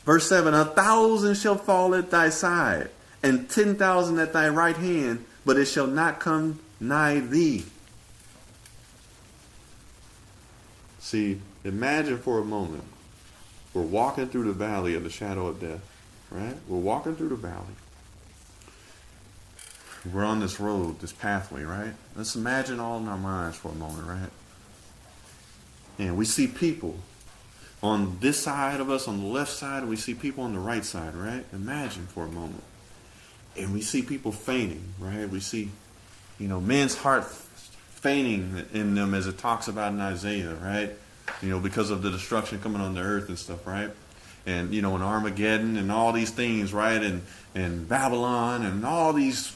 Verse 7, 1,000 shall fall at thy side, and 10,000 at thy right hand, but it shall not come nigh thee. See, imagine for a moment, we're walking through the valley of the shadow of death, right? We're walking through the valley. We're on this road, this pathway, right? Let's imagine all in our minds for a moment, right? And we see people on this side of us, on the left side, and we see people on the right side, right? Imagine for a moment. And we see people fainting, right? We see, men's heart fainting in them, as it talks about in Isaiah, right? Because of the destruction coming on the earth and stuff, right? And, in Armageddon and all these things, right? And Babylon and all these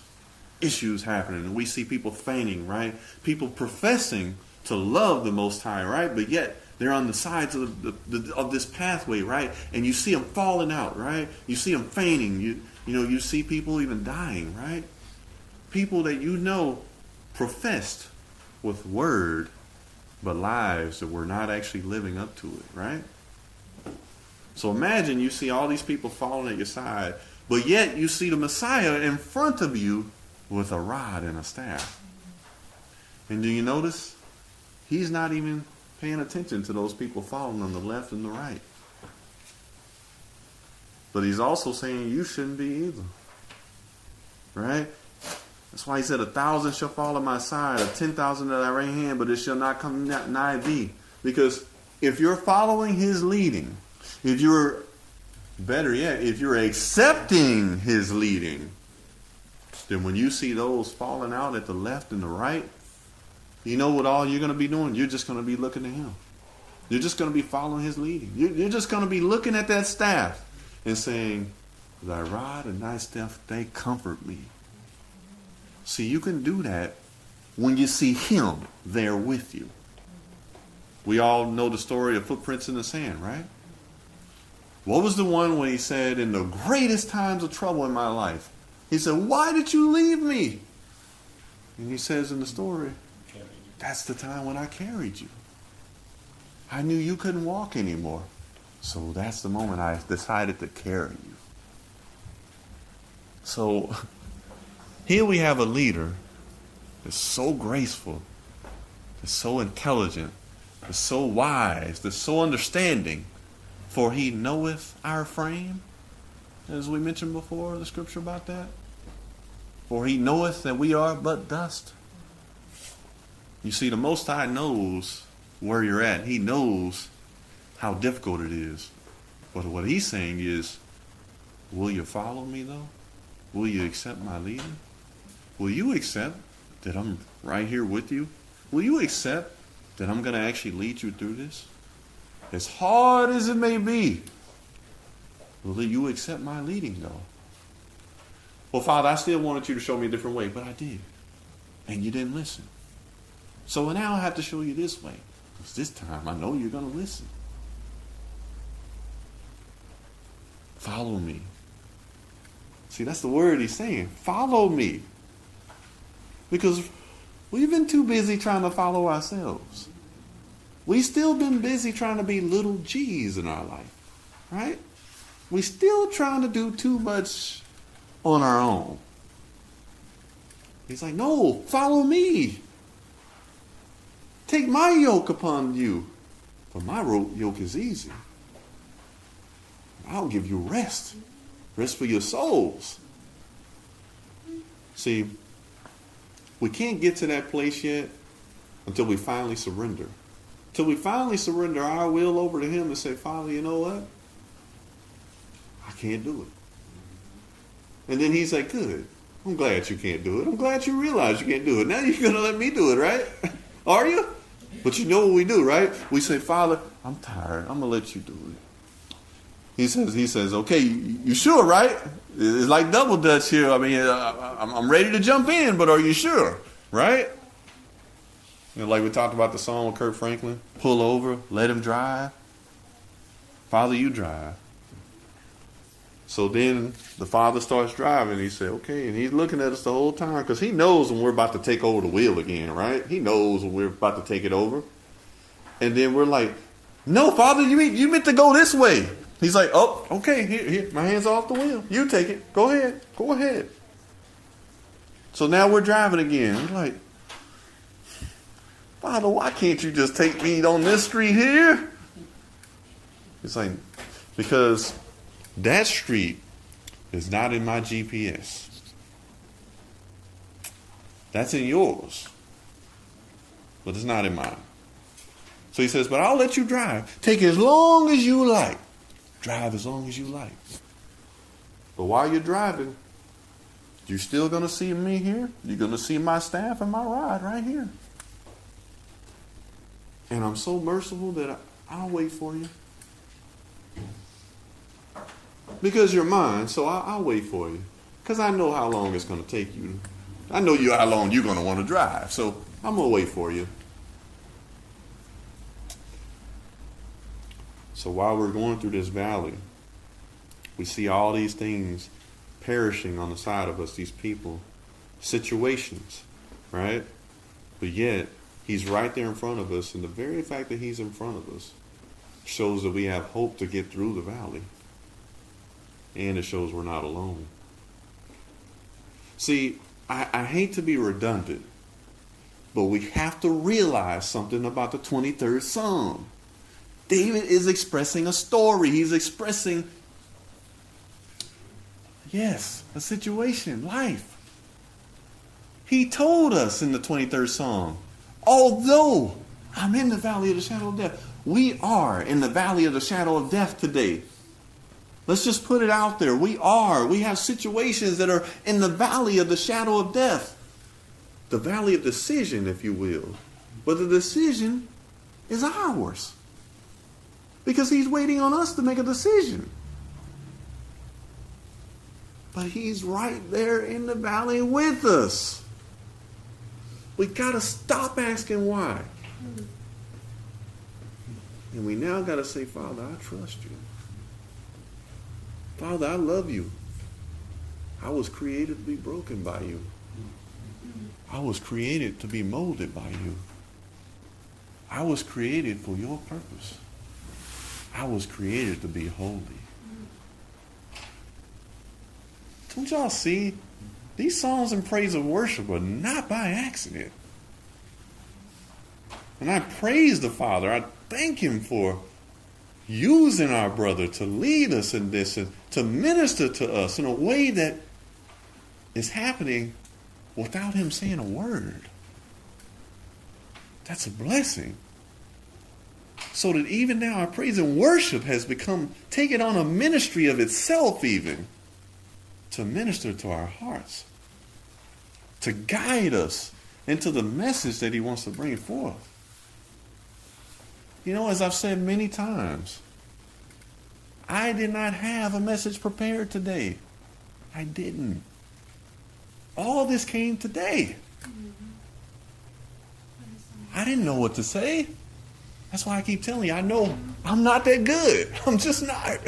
issues happening. And we see people fainting, right? People professing to love the Most High, right? But yet they're on the sides of this pathway, right? And you see them falling out, right? You see them fainting. You see people even dying, right? People that professed with word, but lives that were not actually living up to it, right? So imagine you see all these people falling at your side, but yet you see the Messiah in front of you with a rod and a staff. And do you notice? He's not even paying attention to those people falling on the left and the right. But he's also saying you shouldn't be either. Right? That's why he said 1,000 shall fall at my side, 10,000 at thy right hand, but it shall not come nigh thee. Because if you're following his leading, if you're accepting his leading, then when you see those falling out at the left and the right, you know what all you're going to be doing? You're just going to be looking at him. You're just going to be following his leading. You're just going to be looking at that staff and saying, thy rod and thy staff, they comfort me. See, you can do that when you see him there with you. We all know the story of footprints in the sand, right? What was the one when he said, in the greatest times of trouble in my life, he said, why did you leave me? And he says in the story, that's the time when I carried you. I knew you couldn't walk anymore. So that's the moment I decided to carry you. So here we have a leader that's so graceful, that's so intelligent, that's so wise, that's so understanding. For he knoweth our frame, as we mentioned before, the scripture about that. For he knoweth that we are but dust. You see, the Most High knows where you're at. He knows how difficult it is. But what he's saying is, will you follow me though? Will you accept my leading? Will you accept that I'm right here with you? Will you accept that I'm going to actually lead you through this? As hard as it may be, will you accept my leading though? Well, Father, I still wanted you to show me a different way, but I did. And you didn't listen. So now I have to show you this way. Because this time I know you're going to listen. Follow me. See, that's the word he's saying. Follow me. Because we've been too busy trying to follow ourselves. We've still been busy trying to be little G's in our life. Right? We're still trying to do too much on our own. He's like, no, follow me. Take my yoke upon you. For my yoke is easy. I'll give you rest. Rest for your souls. See, we can't get to that place yet until we finally surrender. Until we finally surrender our will over to him and say, Father, you know what? I can't do it. And then he's like, good. I'm glad you can't do it. I'm glad you realize you can't do it. Now you're going to let me do it, right? Are you? But you know what we do, right? We say, Father, I'm tired. I'm going to let you do it. He says, okay, you sure, right? It's like double dutch here. I mean, I'm ready to jump in, but are you sure, right? Like we talked about the song with Kirk Franklin, pull over, let him drive. Father, you drive. So then the father starts driving. He said, okay, and he's looking at us the whole time because he knows when we're about to take over the wheel again, right? He knows when we're about to take it over. And then we're like, no, Father, you meant to go this way. He's like, oh, okay, here, my hand's off the wheel. You take it. Go ahead. So now we're driving again. I'm like, Father, why can't you just take me on this street here? He's like, because that street is not in my GPS. That's in yours, but it's not in mine. So he says, but I'll let you drive. Take as long as you like. Drive as long as you like. But while you're driving, you're still going to see me here. You're going to see my staff and my rod right here. And I'm so merciful that I'll wait for you. Because you're mine, so I'll wait for you. Because I know how long it's going to take you. I know how long you're going to want to drive. So I'm going to wait for you. So while we're going through this valley, we see all these things perishing on the side of us, these people, situations, right? But yet, he's right there in front of us, and the very fact that he's in front of us shows that we have hope to get through the valley. And it shows we're not alone. See, I hate to be redundant, but we have to realize something about the 23rd Psalm. David is expressing a story. He's expressing, yes, a situation, life. He told us in the 23rd Psalm, although I'm in the valley of the shadow of death, we are in the valley of the shadow of death today. Let's just put it out there. We have situations that are in the valley of the shadow of death. The valley of decision, if you will. But the decision is ours. Because he's waiting on us to make a decision. But he's right there in the valley with us. We got to stop asking why. And we now got to say, Father, I trust you. Father, I love you. I was created to be broken by you. I was created to be molded by you. I was created for your purpose. I was created to be holy. Don't y'all see? These songs and praise and worship are not by accident. And I praise the Father. I thank him for using our brother to lead us in this and to minister to us in a way that is happening without him saying a word. That's a blessing. So that even now our praise and worship has taken on a ministry of itself even to minister to our hearts, to guide us into the message that he wants to bring forth. You know, as I've said many times, I did not have a message prepared today. I didn't. All this came today. I didn't know what to say. That's why I keep telling you, I know I'm not that good. I'm just not.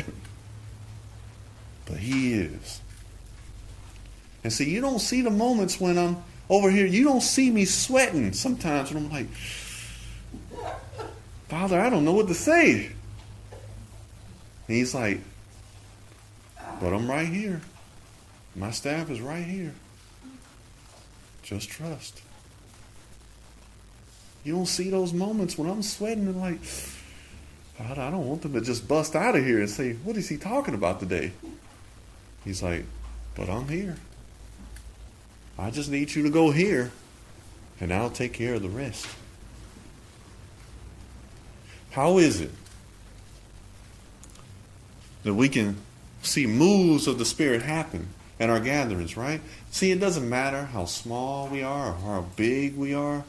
But he is. And see, you don't see the moments when I'm over here. You don't see me sweating sometimes when I'm like, Father, I don't know what to say. And he's like, but I'm right here. My staff is right here. Just trust. You don't see those moments when I'm sweating and like, God, I don't want them to just bust out of here and say, what is he talking about today? He's like, but I'm here. I just need you to go here and I'll take care of the rest. How is it that we can see moves of the Spirit happen at our gatherings, right? See, it doesn't matter how small we are or how big we are.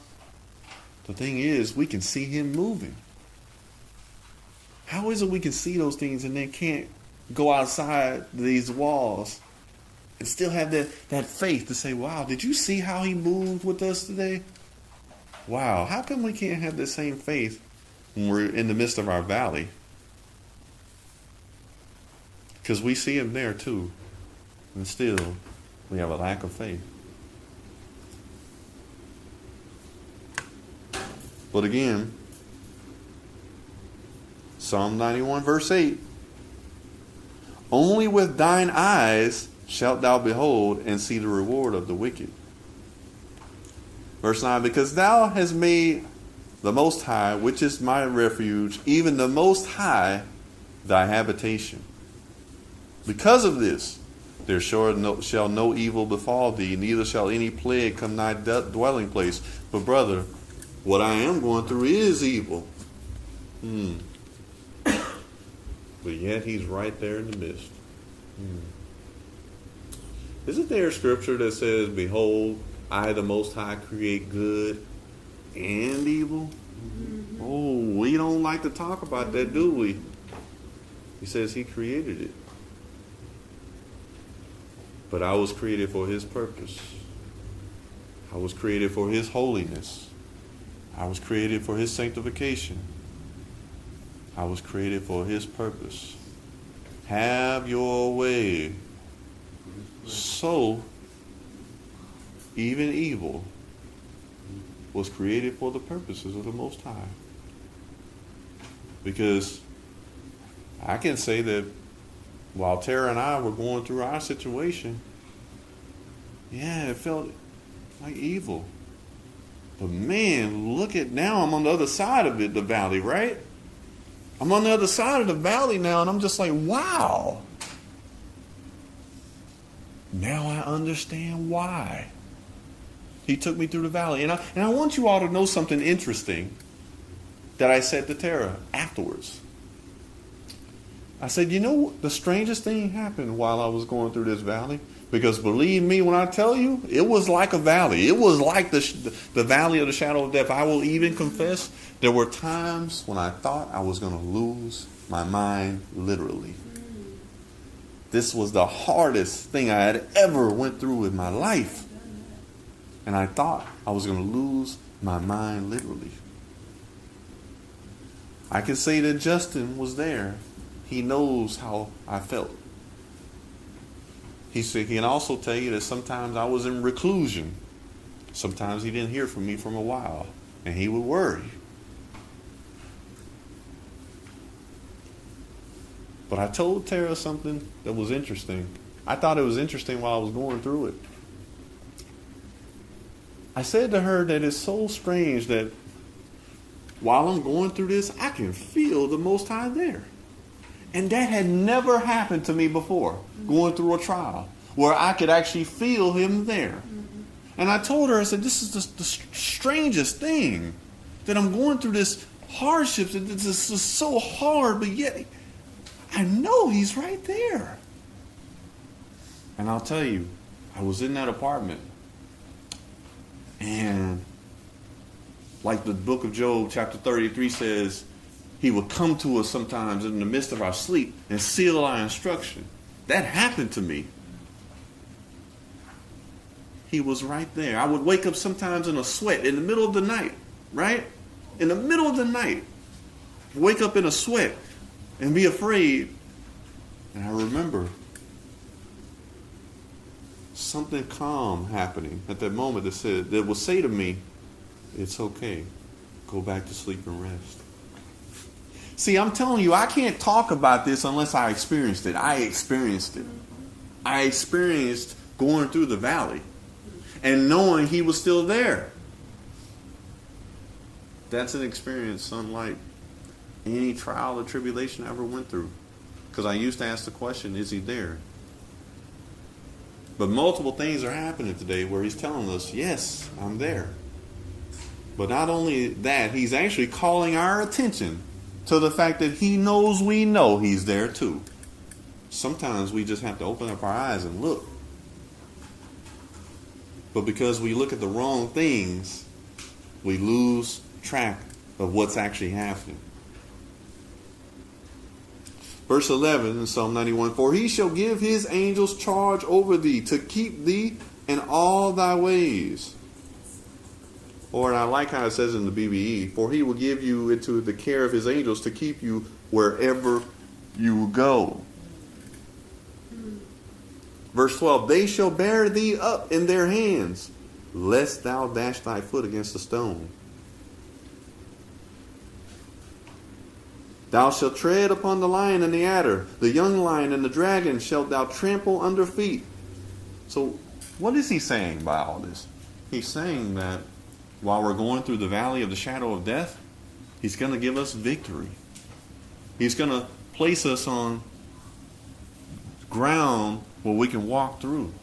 The thing is, we can see him moving. How is it we can see those things and then can't go outside these walls and still have that faith to say, wow, did you see how he moved with us today? Wow, how come we can't have the same faith when we're in the midst of our valley? Because we see him there too. And still, we have a lack of faith. But again, Psalm 91 verse 8 Only with thine eyes shalt thou behold and see the reward of the wicked. Verse 9, because thou hast made the Most High, which is my refuge, even the Most High, thy habitation. Because of this, there shall no evil befall thee, neither shall any plague come nigh dwelling place. But brother, what I am going through is evil. But yet he's right there in the midst. Isn't there a scripture that says, behold, I, the Most High, create good and evil? Oh, we don't like to talk about that, do we? He says he created it. But I was created for his purpose. I was created for his holiness. I was created for his sanctification. I was created for his purpose. Have your way. So, even evil was created for the purposes of the Most High. Because I can say that while Tara and I were going through our situation, yeah, it felt like evil. But man, look at now, I'm on the other side of it, the valley, right? I'm on the other side of the valley now, and I'm just like, wow. Now I understand why he took me through the valley. And I want you all to know something interesting that I said to Tara afterwards. I said, you know, the strangest thing happened while I was going through this valley. Because believe me when I tell you, it was like a valley. It was like the valley of the shadow of death. I will even confess, there were times when I thought I was going to lose my mind literally. This was the hardest thing I had ever went through in my life. And I thought I was going to lose my mind literally. I can say that Justin was there. He knows how I felt. He can also tell you that sometimes I was in reclusion. Sometimes he didn't hear from me for a while. And he would worry. But I told Tara something that was interesting. I thought it was interesting while I was going through it. I said to her that it's so strange that while I'm going through this, I can feel the Most High there. And that had never happened to me before, going through a trial, where I could actually feel him there. And I told her, I said, this is the strangest thing, that I'm going through this hardships. This is so hard, but yet I know he's right there. And I'll tell you, I was in that apartment, and like the book of Job, chapter 33 says, he would come to us sometimes in the midst of our sleep and seal our instruction. That happened to me. He was right there. I would wake up sometimes in a sweat in the middle of the night, right? In the middle of the night. Wake up in a sweat and be afraid. And I remember something calm happening at that moment that would say to me, it's okay. Go back to sleep and rest. See, I'm telling you, I can't talk about this unless I experienced it. I experienced it. I experienced going through the valley and knowing he was still there. That's an experience unlike any trial or tribulation I ever went through. Because I used to ask the question, is he there? But multiple things are happening today where he's telling us, yes, I'm there. But not only that, he's actually calling our attention to the fact that he knows we know he's there too. Sometimes we just have to open up our eyes and look. But because we look at the wrong things, we lose track of what's actually happening. Verse 11 in Psalm 91, for he shall give his angels charge over thee to keep thee in all thy ways. Or, and I like how it says in the BBE, for he will give you into the care of his angels to keep you wherever you go. Verse 12, they shall bear thee up in their hands, lest thou dash thy foot against a stone. Thou shalt tread upon the lion and the adder, the young lion and the dragon shalt thou trample under feet. So what is he saying by all this? He's saying that while we're going through the valley of the shadow of death, he's going to give us victory. He's going to place us on ground where we can walk through.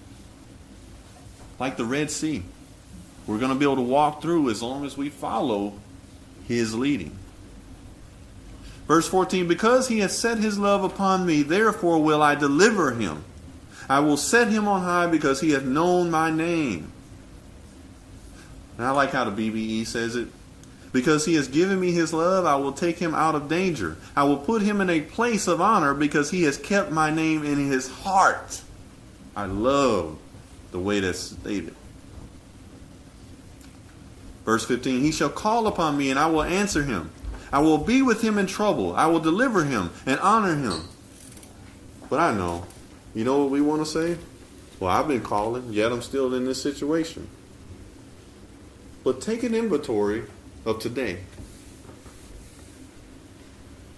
Like the Red Sea. We're going to be able to walk through as long as we follow his leading. Verse 14, because he has set his love upon me, therefore will I deliver him. I will set him on high because he hath known my name. And I like how the BBE says it. Because he has given me his love, I will take him out of danger. I will put him in a place of honor because he has kept my name in his heart. I love the way that's stated. Verse 15, he shall call upon me and I will answer him. I will be with him in trouble. I will deliver him and honor him. But I know, you know what we want to say? Well, I've been calling, yet I'm still in this situation. But take an inventory of today.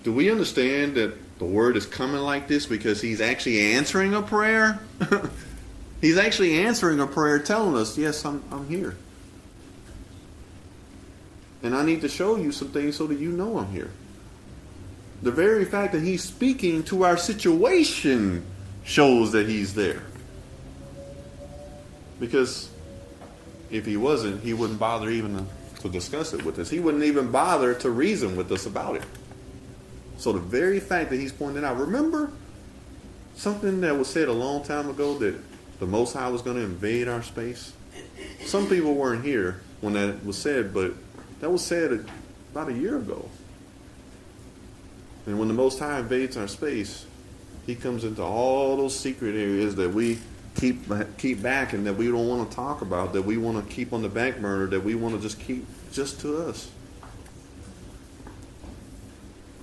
Do we understand that the word is coming like this because he's actually answering a prayer? He's actually answering a prayer telling us, yes, I'm here. And I need to show you some things so that you know I'm here. The very fact that he's speaking to our situation shows that he's there. Because if he wasn't, he wouldn't bother even to discuss it with us. He wouldn't even bother to reason with us about it. So the very fact that he's pointing out, remember something that was said a long time ago that the Most High was going to invade our space? Some people weren't here when that was said, but that was said about a year ago. And when the Most High invades our space, he comes into all those secret areas that we keep back and that we don't want to talk about, that we want to keep on the back burner, that we want to just keep just to us.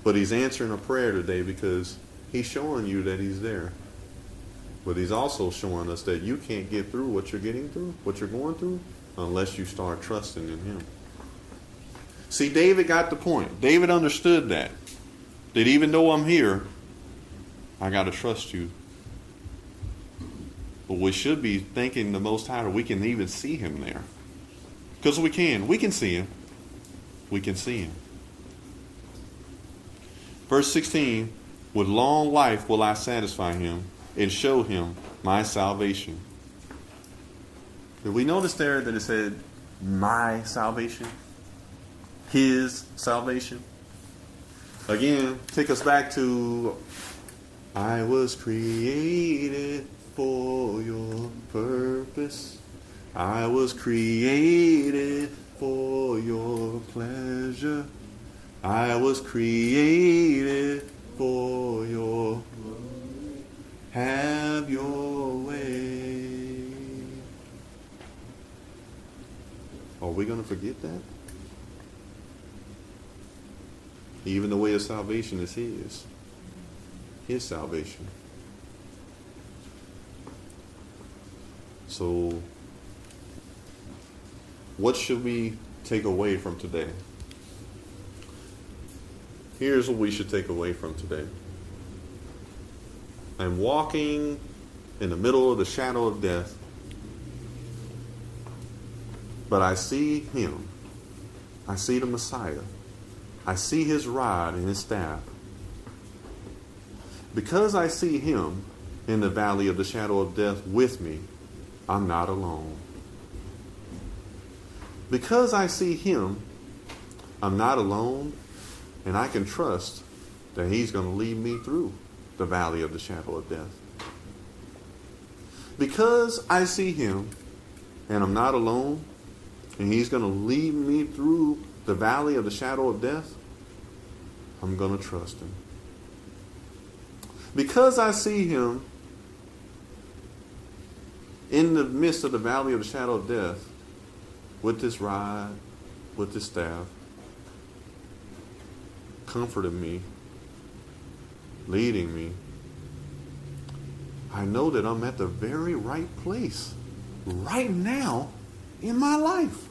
But he's answering a prayer today because he's showing you that he's there. But he's also showing us that you can't get through what you're getting through, what you're going through, unless you start trusting in him. See, David got the point. David understood that even though I'm here, I got to trust you. But we should be thanking the Most High that we can even see him there. Because we can. We can see him. We can see him. Verse 16, with long life will I satisfy him and show him my salvation. Did we notice there that it said, my salvation? His salvation? Again, take us back to, I was created for your purpose. I was created for your pleasure. I was created for your glory. Have your way. Are we going to forget that? Even the way of salvation is his salvation. So, what should we take away from today? Here's what we should take away from today. I'm walking in the middle of the shadow of death, but I see him. I see the Messiah. I see his rod and his staff. Because I see him in the valley of the shadow of death with me, I'm not alone. Because I see him, I'm not alone, and I can trust that he's going to lead me through the valley of the shadow of death. Because I see him, and I'm not alone, and he's going to lead me through the valley of the shadow of death, I'm going to trust him. Because I see him in the midst of the valley of the shadow of death, with this rod, with this staff, comforting me, leading me, I know that I'm at the very right place right now in my life.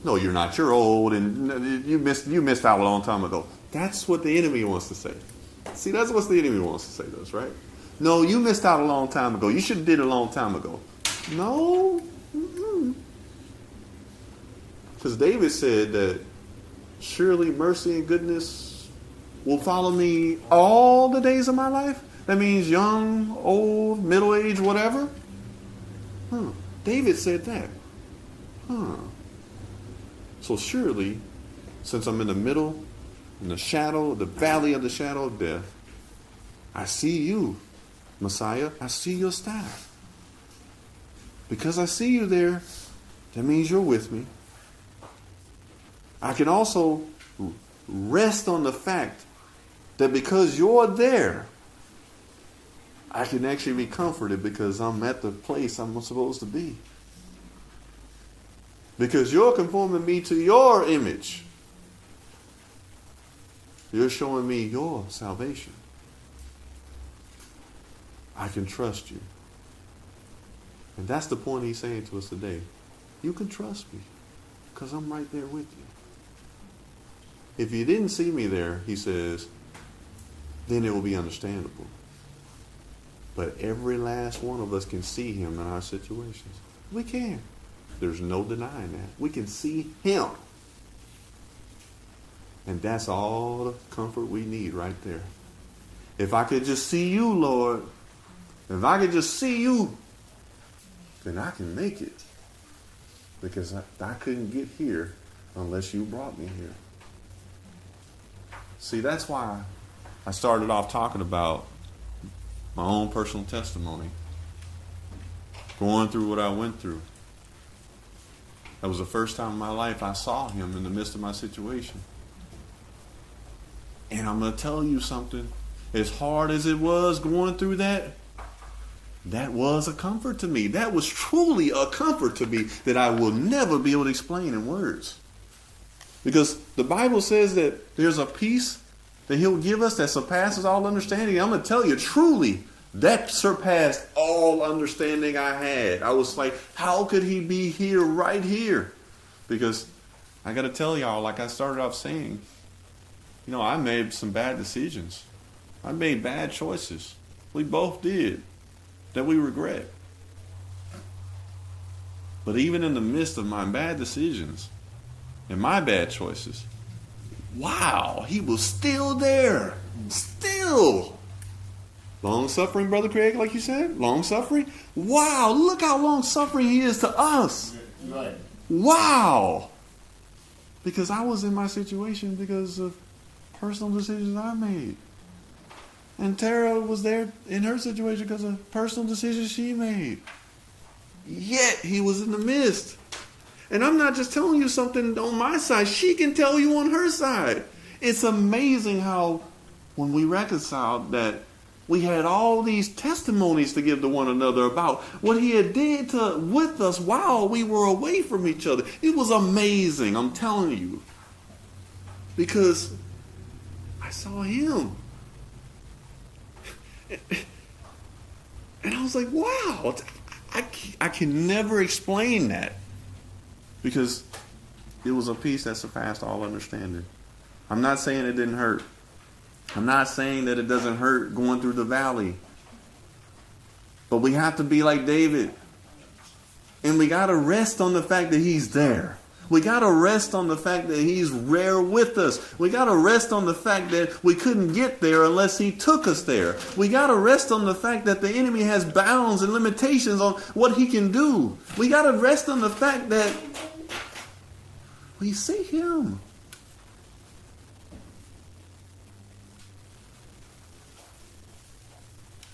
No, you're not. You're old and you missed out a long time ago. That's what the enemy wants to say. See, that's what the enemy wants to say to us, right? No, you missed out a long time ago. You should have did it a long time ago. No. Because David said that surely mercy and goodness will follow me all the days of my life. That means young, old, middle-aged, whatever. David said that. So surely, since I'm in the middle, in the shadow, the valley of the shadow of death, I see you, Messiah. I see your staff. Because I see you there, that means you're with me. I can also rest on the fact that because you're there, I can actually be comforted because I'm at the place I'm supposed to be. Because you're conforming me to your image. You're showing me your salvation. I can trust you. And that's the point he's saying to us today. You can trust me because I'm right there with you. If you didn't see me there, he says, then it will be understandable. But every last one of us can see him in our situations. We can. There's no denying that. We can see him. And that's all the comfort we need right there. If I could just see you, Lord, if I could just see you, then I can make it. Because I couldn't get here unless you brought me here. See, that's why I started off talking about my own personal testimony. Going through what I went through. That was the first time in my life I saw him in the midst of my situation. And I'm going to tell you something. As hard as it was going through that was a comfort to me. That was truly a comfort to me that I will never be able to explain in words. Because the Bible says that there's a peace that he'll give us that surpasses all understanding. I'm going to tell you, truly, that surpassed all understanding I had. I was like, how could he be here, right here? Because I got to tell y'all, like I started off saying, I made some bad decisions. I made bad choices. We both did. That we regret. But even in the midst of my bad decisions and my bad choices, wow, he was still there. Still. Long-suffering, Brother Craig, like you said? Long-suffering? Wow, look how long-suffering he is to us. Right. Wow. Because I was in my situation because of personal decisions I made. And Tara was there in her situation because of personal decisions she made. Yet he was in the midst. And I'm not just telling you something on my side. She can tell you on her side. It's amazing how when we reconciled that we had all these testimonies to give to one another about what he had did with us while we were away from each other. It was amazing, I'm telling you. Because I saw him. And I was like, wow, I can never explain that. Because it was a peace that surpassed all understanding. I'm not saying it didn't hurt. I'm not saying that it doesn't hurt going through the valley. But we have to be like David. And we got to rest on the fact that he's there. We got to rest on the fact that he's there with us. We got to rest on the fact that we couldn't get there unless he took us there. We got to rest on the fact that the enemy has bounds and limitations on what he can do. We got to rest on the fact that we see him.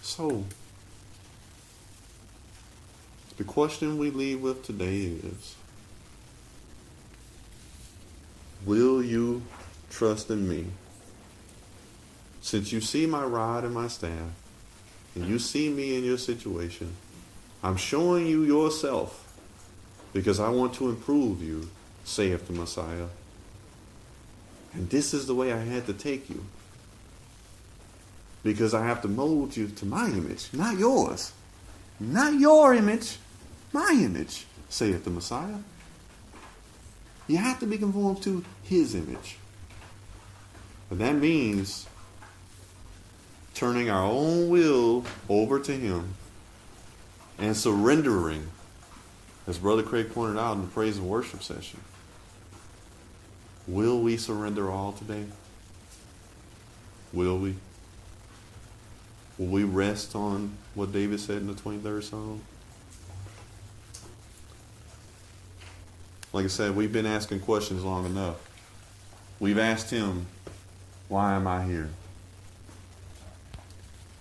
So, the question we leave with today is, will you trust in me? Since you see my rod and my staff, and you see me in your situation, I'm showing you yourself because I want to improve you, saith the Messiah. And this is the way I had to take you. Because I have to mold you to my image, not yours. Not your image, my image, saith the Messiah. You have to be conformed to his image. And that means turning our own will over to Him and surrendering, as Brother Craig pointed out in the praise and worship session. Will we surrender all today? Will we? Will we rest on what David said in the 23rd Psalm? Like I said, we've been asking questions long enough. We've asked Him, why am I here?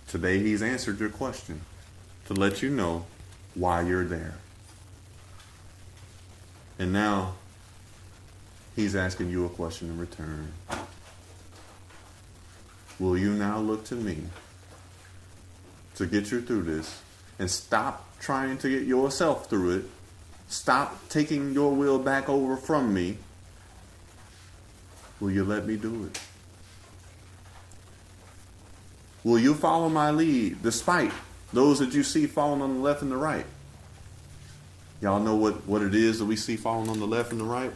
Today He's answered your question to let you know why you're there. And now He's asking you a question in return. Will you now look to me to get you through this and stop trying to get yourself through it? Stop taking your will back over from me. Will you let me do it? Will you follow my lead despite those that you see falling on the left and the right? Y'all know what it is that we see falling on the left and the right?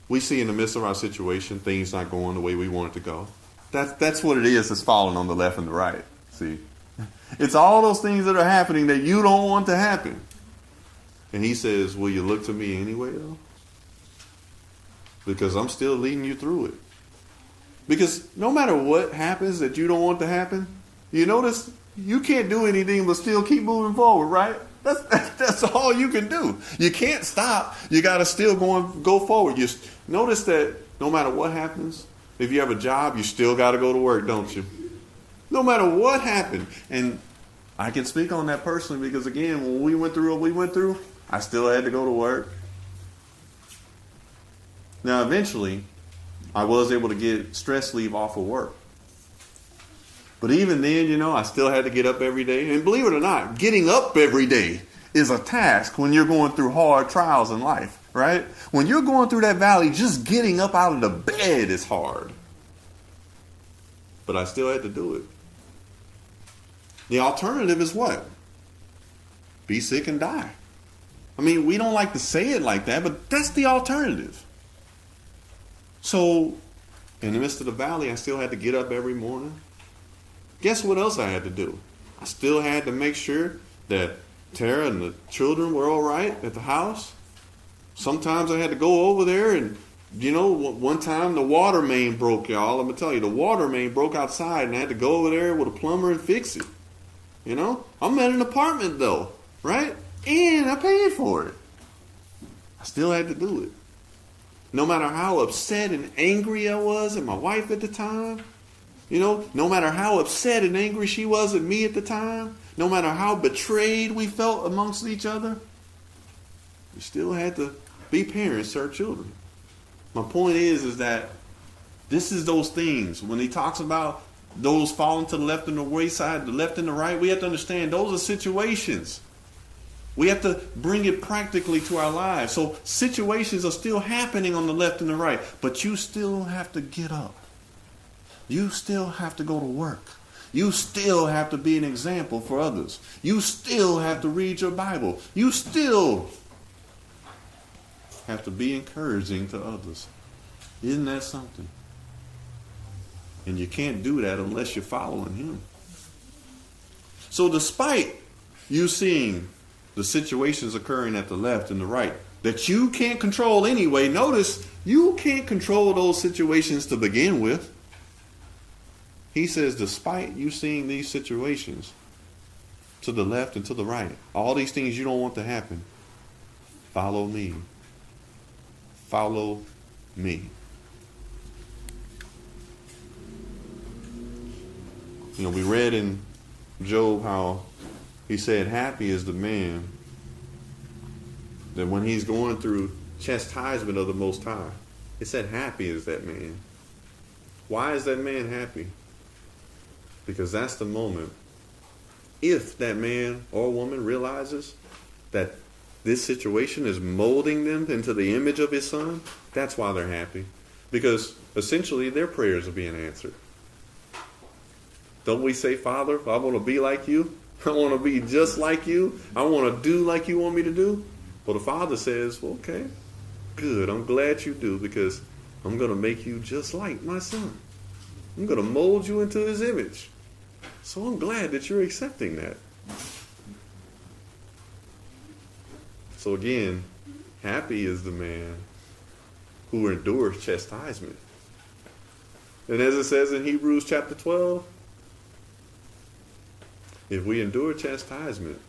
We see in the midst of our situation things not going the way we want it to go. That's what it is that's falling on the left and the right. See? It's all those things that are happening that you don't want to happen. And He says, will you look to me anyway, though? Because I'm still leading you through it. Because no matter what happens that you don't want to happen, you notice you can't do anything but still keep moving forward, right? That's all you can do. You can't stop. You got to still go forward. You notice that no matter what happens, if you have a job, you still got to go to work, don't you? No matter what happened. And I can speak on that personally because, again, when we went through what we went through, I still had to go to work. Now, eventually, I was able to get stress leave off of work. But even then, I still had to get up every day. And believe it or not, getting up every day is a task when you're going through hard trials in life, right? When you're going through that valley, just getting up out of the bed is hard. But I still had to do it. The alternative is what? Be sick and die. I mean, we don't like to say it like that, but that's the alternative. So, in the midst of the valley, I still had to get up every morning. Guess what else I had to do? I still had to make sure that Tara and the children were all right at the house. Sometimes I had to go over there and, one time the water main broke, y'all. I'm going to tell you, the water main broke outside and I had to go over there with a plumber and fix it. I'm at an apartment though, right? And I paid for it. I still had to do it. No matter how upset and angry I was at my wife at the time, no matter how upset and angry she was at me at the time, no matter how betrayed we felt amongst each other, we still had to be parents to our children. My point is that this is those things. When He talks about those falling to the left and the wayside, the left and the right, we have to understand those are situations. We have to bring it practically to our lives. So situations are still happening on the left and the right, but you still have to get up. You still have to go to work. You still have to be an example for others. You still have to read your Bible. You still have to be encouraging to others. Isn't that something? And you can't do that unless you're following Him. So despite you seeing the situations occurring at the left and the right that you can't control anyway, notice you can't control those situations to begin with. He says, despite you seeing these situations to the left and to the right, all these things you don't want to happen, follow me. Follow me. We read in Job how he said, happy is the man that when he's going through chastisement of the Most High, it said, happy is that man. Why is that man happy? Because that's the moment, if that man or woman realizes that this situation is molding them into the image of His Son, that's why they're happy. Because essentially their prayers are being answered. Don't we say, Father, I want to be like you. I want to be just like you. I want to do like you want me to do. Well, the Father says, well, okay, good. I'm glad you do, because I'm going to make you just like my son. I'm going to mold you into his image. So I'm glad that you're accepting that. So again, happy is the man who endures chastisement. And as it says in Hebrews chapter 12, if we endure chastisement,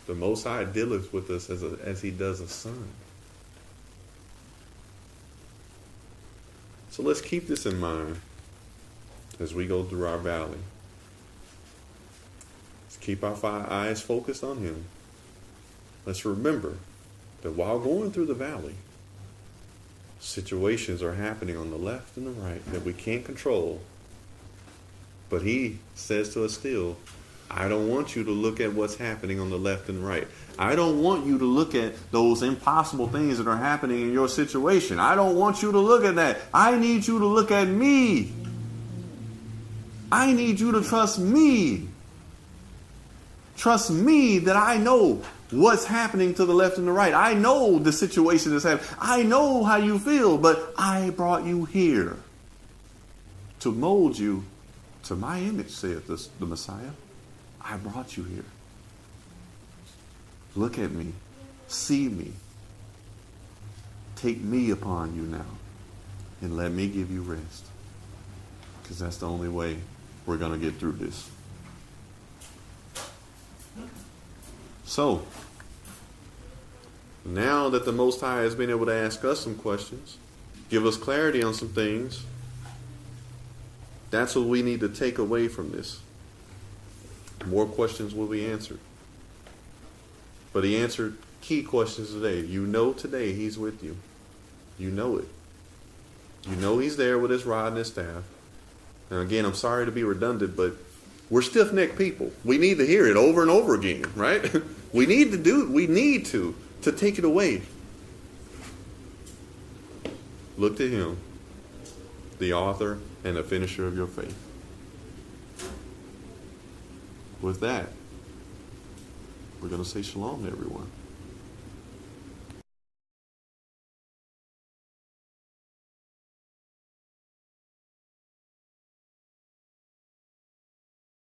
the Most High dealeth with us as he does a son. So let's keep this in mind as we go through our valley. Let's keep our eyes focused on him. Let's remember that while going through the valley, situations are happening on the left and the right that we can't control. But he says to us still, I don't want you to look at what's happening on the left and right. I don't want you to look at those impossible things that are happening in your situation. I don't want you to look at that. I need you to look at me. I need you to trust me. Trust me that I know what's happening to the left and the right. I know the situation that's happening. I know how you feel, but I brought you here to mold you to my image, saith the Messiah. I brought you here. Look at me. See me. Take me upon you now. And let me give you rest. Because that's the only way we're going to get through this. So, now that the Most High has been able to ask us some questions, give us clarity on some things, that's what we need to take away from this. More questions will be answered. But he answered key questions today. You know today he's with you. You know it. You know he's there with his rod and his staff. And again, I'm sorry to be redundant, but we're stiff-necked people. We need to hear it over and over again, right? We need to take it away. Look to him, the author and the finisher of your faith. With that, we're going to say shalom to everyone.